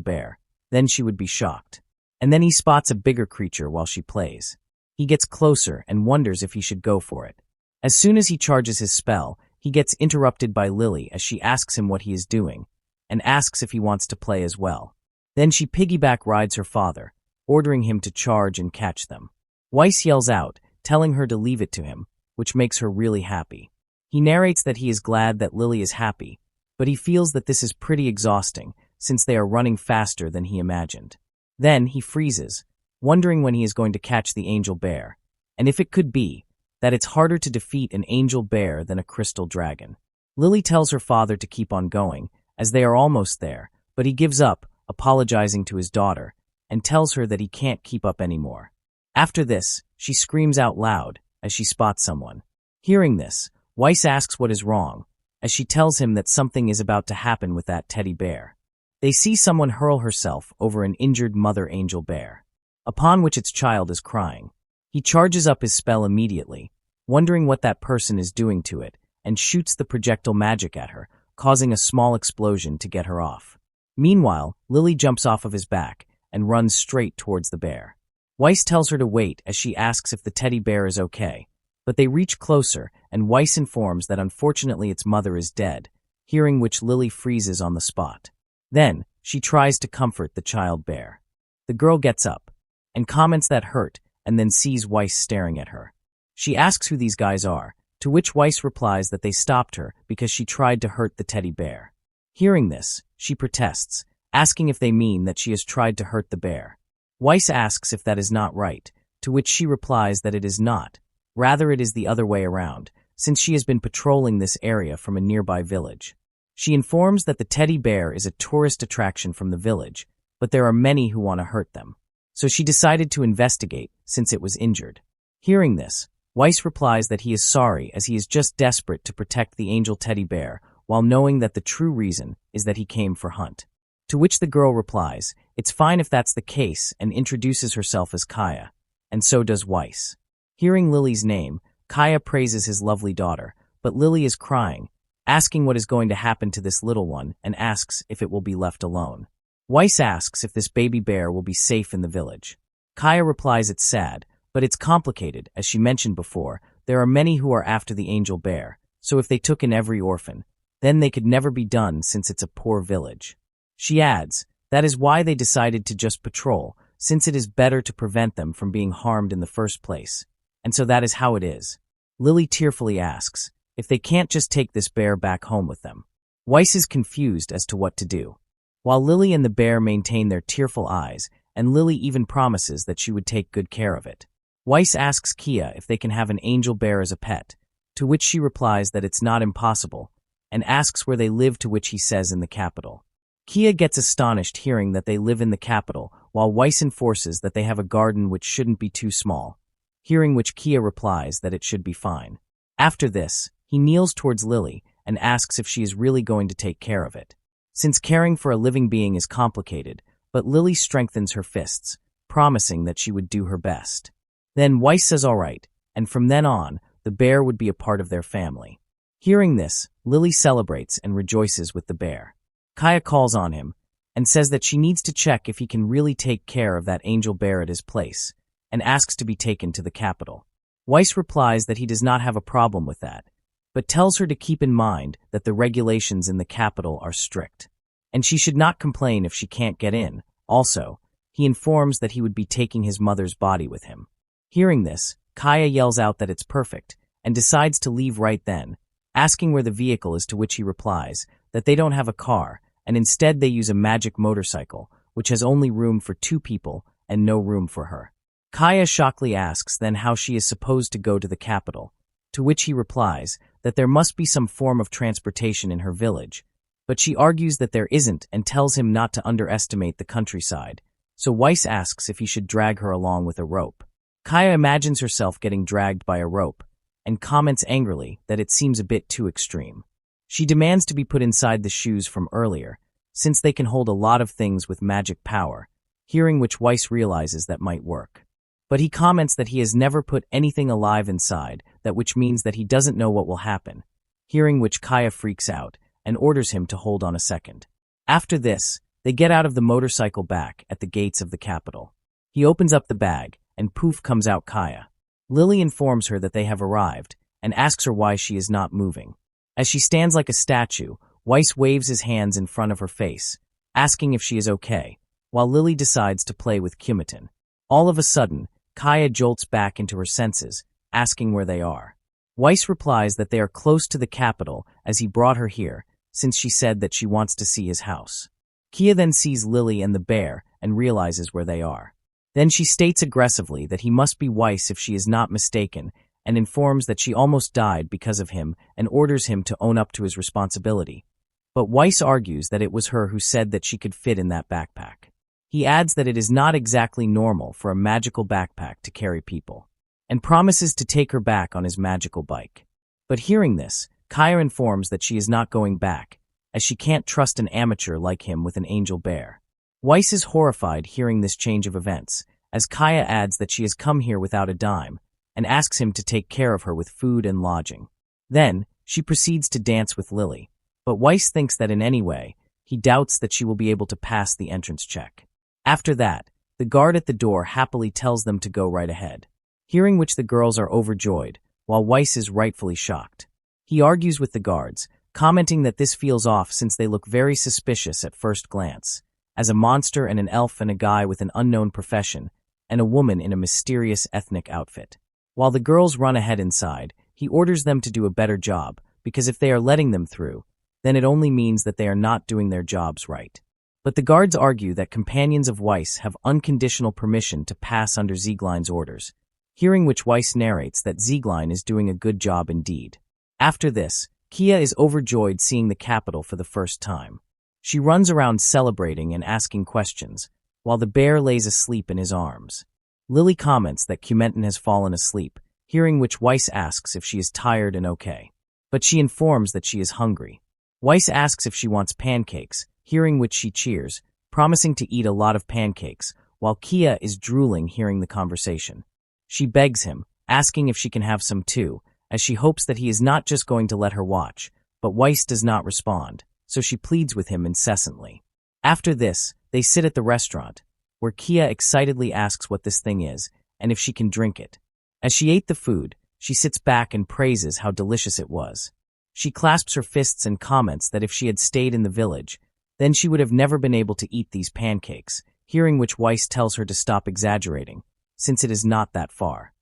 bear, then she would be shocked. And then he spots a bigger creature while she plays. He gets closer and wonders if he should go for it. As soon as he charges his spell, he gets interrupted by Lily as she asks him what he is doing, and asks if he wants to play as well. Then she piggyback rides her father, ordering him to charge and catch them. Weiss yells out, telling her to leave it to him, which makes her really happy. He narrates that he is glad that Lily is happy, but he feels that this is pretty exhausting since they are running faster than he imagined. Then he freezes, wondering when he is going to catch the angel bear, and if it could be, that it's harder to defeat an angel bear than a crystal dragon. Lily tells her father to keep on going, as they are almost there, but he gives up, apologizing to his daughter, and tells her that he can't keep up anymore. After this, she screams out loud as she spots someone. Hearing this, Weiss asks what is wrong, as she tells him that something is about to happen with that teddy bear. They see someone hurl herself over an injured mother angel bear, upon which its child is crying. He charges up his spell immediately, wondering what that person is doing to it, and shoots the projectile magic at her, causing a small explosion to get her off. Meanwhile, Lily jumps off of his back and runs straight towards the bear. Weiss tells her to wait as she asks if the teddy bear is okay, but they reach closer and Weiss informs that unfortunately its mother is dead, hearing which Lily freezes on the spot. Then, she tries to comfort the child bear. The girl gets up and comments that hurt and then sees Weiss staring at her. She asks who these guys are, to which Weiss replies that they stopped her because she tried to hurt the teddy bear. Hearing this, she protests, asking if they mean that she has tried to hurt the bear. Weiss asks if that is not right, to which she replies that it is not. Rather, it is the other way around, since she has been patrolling this area from a nearby village. She informs that the teddy bear is a tourist attraction from the village, but there are many who want to hurt them. So she decided to investigate, since it was injured. Hearing this, Weiss replies that he is sorry as he is just desperate to protect the angel teddy bear, while knowing that the true reason is that he came for hunt. To which the girl replies, it's fine if that's the case, and introduces herself as Kaya, and so does Weiss. Hearing Lily's name, Kaya praises his lovely daughter, but Lily is crying, asking what is going to happen to this little one and asks if it will be left alone. Weiss asks if this baby bear will be safe in the village. Kaya replies it's sad, but it's complicated, as she mentioned before, there are many who are after the angel bear, so if they took in every orphan, then they could never be done since it's a poor village. She adds, that is why they decided to just patrol, since it is better to prevent them from being harmed in the first place. And so that is how it is. Lily tearfully asks if they can't just take this bear back home with them. Weiss is confused as to what to do. While Lily and the bear maintain their tearful eyes, and Lily even promises that she would take good care of it. Weiss asks Kia if they can have an angel bear as a pet, to which she replies that it's not impossible, and asks where they live, to which he says in the capital. Kia gets astonished hearing that they live in the capital, while Weiss enforces that they have a garden which shouldn't be too small, hearing which Kia replies that it should be fine. After this, he kneels towards Lily and asks if she is really going to take care of it. Since caring for a living being is complicated, but Lily strengthens her fists, promising that she would do her best. Then Weiss says all right, and from then on, the bear would be a part of their family. Hearing this, Lily celebrates and rejoices with the bear. Kaya calls on him and says that she needs to check if he can really take care of that angel bear at his place, and asks to be taken to the capital. Weiss replies that he does not have a problem with that, but tells her to keep in mind that the regulations in the capital are strict, and she should not complain if she can't get in. Also, he informs that he would be taking his mother's body with him. Hearing this, Kaya yells out that it's perfect, and decides to leave right then, asking where the vehicle is, to which he replies that they don't have a car, and instead they use a magic motorcycle, which has only room for 2 people and no room for her. Kaya shockingly asks then how she is supposed to go to the capital, to which he replies that there must be some form of transportation in her village, but she argues that there isn't and tells him not to underestimate the countryside, so Weiss asks if he should drag her along with a rope. Kaya imagines herself getting dragged by a rope, and comments angrily that it seems a bit too extreme. She demands to be put inside the shoes from earlier, since they can hold a lot of things with magic power, hearing which Weiss realizes that might work. But he comments that he has never put anything alive inside, that which means that he doesn't know what will happen, hearing which Kaya freaks out and orders him to hold on a second. After this, they get out of the motorcycle back at the gates of the capital. He opens up the bag, and poof comes out Kaya. Lily informs her that they have arrived, and asks her why she is not moving. As she stands like a statue, Weiss waves his hands in front of her face, asking if she is okay, while Lily decides to play with Kumatin. All of a sudden, Kaya jolts back into her senses, asking where they are. Weiss replies that they are close to the capital as he brought her here, since she said that she wants to see his house. Kia then sees Lily and the bear and realizes where they are. Then she states aggressively that he must be Weiss if she is not mistaken, and informs that she almost died because of him and orders him to own up to his responsibility. But Weiss argues that it was her who said that she could fit in that backpack. He adds that it is not exactly normal for a magical backpack to carry people, and promises to take her back on his magical bike. But hearing this, Kaya informs that she is not going back, as she can't trust an amateur like him with an angel bear. Weiss is horrified hearing this change of events, as Kaya adds that she has come here without a dime, and asks him to take care of her with food and lodging. Then, she proceeds to dance with Lily, but Weiss thinks that in any way, he doubts that she will be able to pass the entrance check. After that, the guard at the door happily tells them to go right ahead, hearing which the girls are overjoyed, while Weiss is rightfully shocked. He argues with the guards, commenting that this feels off since they look very suspicious at first glance, as a monster and an elf and a guy with an unknown profession, and a woman in a mysterious ethnic outfit. While the girls run ahead inside, he orders them to do a better job, because if they are letting them through, then it only means that they are not doing their jobs right. But the guards argue that companions of Weiss have unconditional permission to pass under Zieglein's orders, hearing which Weiss narrates that Zieglein is doing a good job indeed. After this, Kia is overjoyed seeing the capital for the first time. She runs around celebrating and asking questions, while the bear lays asleep in his arms. Lily comments that Kumentin has fallen asleep, hearing which Weiss asks if she is tired and okay. But she informs that she is hungry. Weiss asks if she wants pancakes, hearing which she cheers, promising to eat a lot of pancakes, while Kia is drooling hearing the conversation. She begs him, asking if she can have some too, as she hopes that he is not just going to let her watch, but Weiss does not respond, so she pleads with him incessantly. After this, they sit at the restaurant, where Kia excitedly asks what this thing is, and if she can drink it. As she ate the food, she sits back and praises how delicious it was. She clasps her fists and comments that if she had stayed in the village, then she would have never been able to eat these pancakes, hearing which Weiss tells her to stop exaggerating, since it is not that far.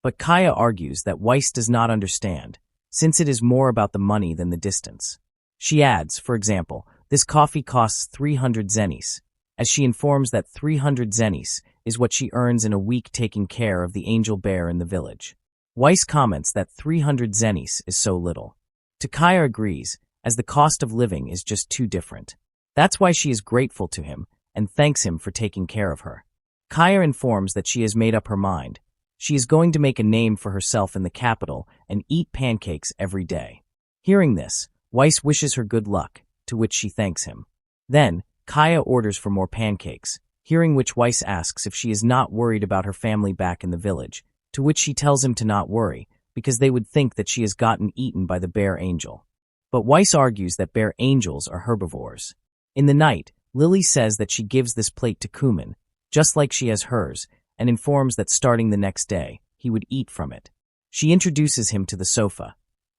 But Kaya argues that Weiss does not understand, since it is more about the money than the distance. She adds, for example, this coffee costs 300 zennies, as she informs that 300 zennies is what she earns in a week taking care of the angel bear in the village. Weiss comments that 300 zennies is so little. Kaya agrees, as the cost of living is just too different. That's why she is grateful to him and thanks him for taking care of her. Kaya informs that she has made up her mind. She is going to make a name for herself in the capital and eat pancakes every day. Hearing this, Weiss wishes her good luck, to which she thanks him. Then, Kaya orders for more pancakes, hearing which Weiss asks if she is not worried about her family back in the village, to which she tells him to not worry, because they would think that she has gotten eaten by the bear angel. But Weiss argues that bear angels are herbivores. In the night, Lily says that she gives this plate to Kumin, just like she has hers, and informs that starting the next day, he would eat from it. She introduces him to the sofa,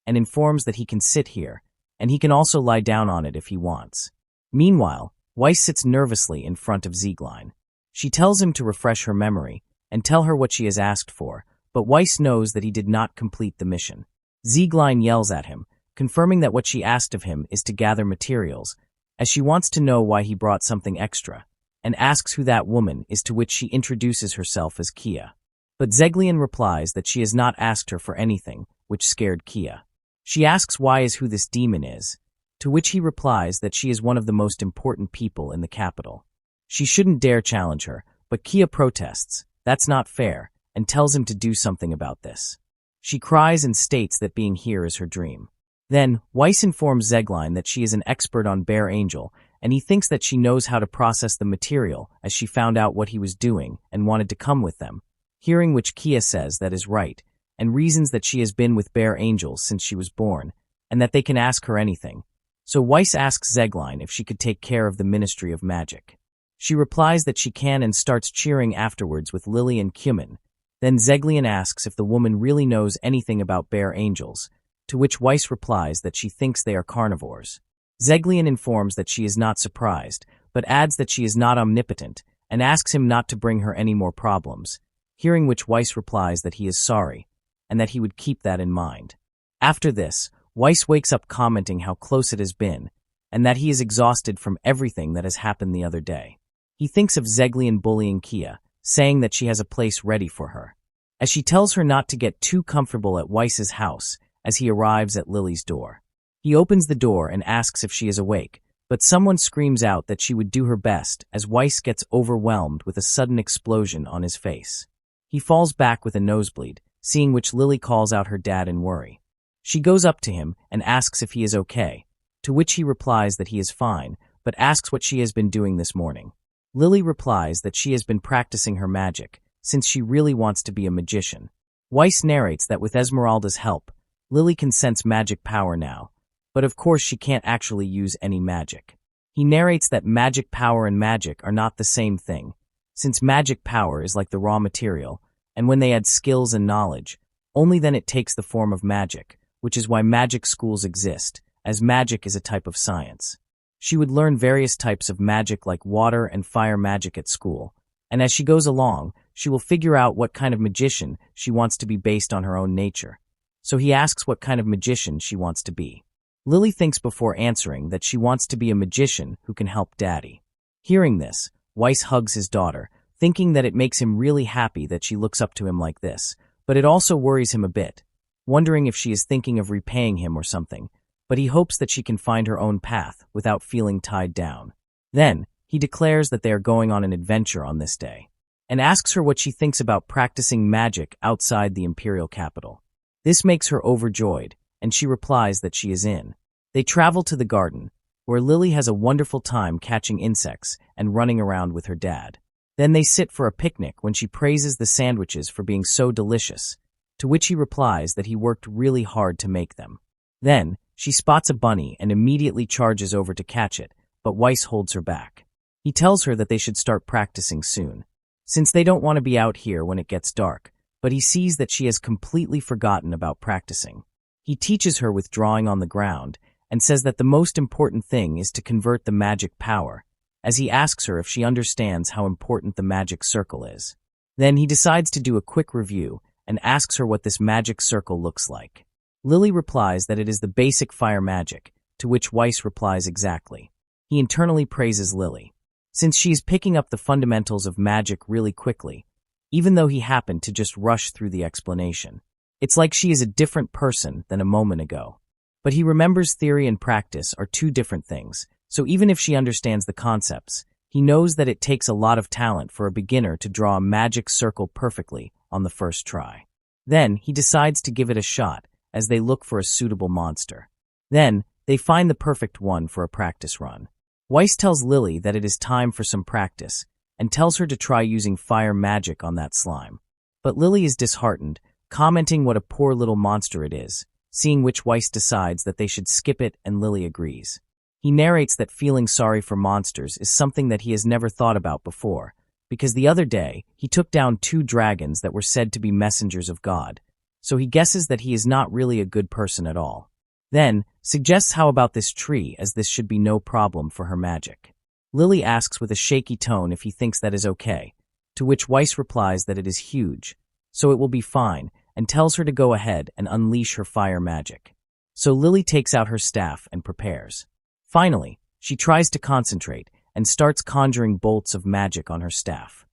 and informs that he can sit here, and he can also lie down on it if he wants. Meanwhile, Weiss sits nervously in front of Zieglein. She tells him to refresh her memory, and tell her what she has asked for, but Weiss knows that he did not complete the mission. Zieglein yells at him, confirming that what she asked of him is to gather materials, as she wants to know why he brought something extra, and asks who that woman is, to which she introduces herself as Kia. But Zeglian replies that she has not asked her for anything, which scared Kia. She asks why is who this demon is, to which he replies that she is one of the most important people in the capital. She shouldn't dare challenge her, but Kia protests, that's not fair, and tells him to do something about this. She cries and states that being here is her dream. Then, Weiss informs Zeglein that she is an expert on Bear Angel, and he thinks that she knows how to process the material as she found out what he was doing and wanted to come with them, hearing which Kia says that is right, and reasons that she has been with Bear Angels since she was born, and that they can ask her anything. So Weiss asks Zeglein if she could take care of the Ministry of Magic. She replies that she can and starts cheering afterwards with Lily and Kumin. Then Zeglian asks if the woman really knows anything about Bear Angels, to which Weiss replies that she thinks they are carnivores. Zeglian informs that she is not surprised, but adds that she is not omnipotent, and asks him not to bring her any more problems, hearing which Weiss replies that he is sorry, and that he would keep that in mind. After this, Weiss wakes up commenting how close it has been, and that he is exhausted from everything that has happened the other day. He thinks of Zeglian bullying Kia, saying that she has a place ready for her. as she tells her not to get too comfortable at Weiss's house as he arrives at Lily's door. He opens the door and asks if she is awake, but someone screams out that she would do her best as Weiss gets overwhelmed with a sudden explosion on his face. He falls back with a nosebleed, seeing which Lily calls out her dad in worry. She goes up to him and asks if he is okay, to which he replies that he is fine, but asks what she has been doing this morning. Lily replies that she has been practicing her magic, since she really wants to be a magician. Weiss narrates that with Esmeralda's help, Lily can sense magic power now, but of course she can't actually use any magic. He narrates that magic power and magic are not the same thing, since magic power is like the raw material, and when they add skills and knowledge, only then it takes the form of magic, which is why magic schools exist, as magic is a type of science. She would learn various types of magic like water and fire magic at school, and as she goes along, she will figure out what kind of magician she wants to be based on her own nature. So he asks what kind of magician she wants to be. Lily thinks before answering that she wants to be a magician who can help Daddy. Hearing this, Weiss hugs his daughter, thinking that it makes him really happy that she looks up to him like this, but it also worries him a bit, wondering if she is thinking of repaying him or something, but he hopes that she can find her own path without feeling tied down. Then, he declares that they are going on an adventure on this day, and asks her what she thinks about practicing magic outside the imperial capital. This makes her overjoyed, and she replies that she is in. They travel to the garden, where Lily has a wonderful time catching insects and running around with her dad. Then they sit for a picnic when she praises the sandwiches for being so delicious, to which he replies that he worked really hard to make them. Then, she spots a bunny and immediately charges over to catch it, but Weiss holds her back. He tells her that they should start practicing soon, since they don't want to be out here when it gets dark, but he sees that she has completely forgotten about practicing. He teaches her with drawing on the ground and says that the most important thing is to convert the magic power, as he asks her if she understands how important the magic circle is. Then he decides to do a quick review and asks her what this magic circle looks like. Lily replies that it is the basic fire magic, to which Weiss replies exactly. He internally praises Lily, since she is picking up the fundamentals of magic really quickly, even though he happened to just rush through the explanation. It's like she is a different person than a moment ago. But he remembers theory and practice are two different things, so even if she understands the concepts, he knows that it takes a lot of talent for a beginner to draw a magic circle perfectly on the first try. Then, he decides to give it a shot as they look for a suitable monster. Then, they find the perfect one for a practice run. Weiss tells Lily that it is time for some practice, and tells her to try using fire magic on that slime. But Lily is disheartened, commenting what a poor little monster it is, seeing which Weiss decides that they should skip it and Lily agrees. He narrates that feeling sorry for monsters is something that he has never thought about before, because the other day he took down 2 dragons that were said to be messengers of God, so he guesses that he is not really a good person at all. Then, suggests how about this tree as this should be no problem for her magic. Lily asks with a shaky tone if he thinks that is okay, to which Weiss replies that it is huge, so it will be fine, and tells her to go ahead and unleash her fire magic. So Lily takes out her staff and prepares. Finally, she tries to concentrate and starts conjuring bolts of magic on her staff.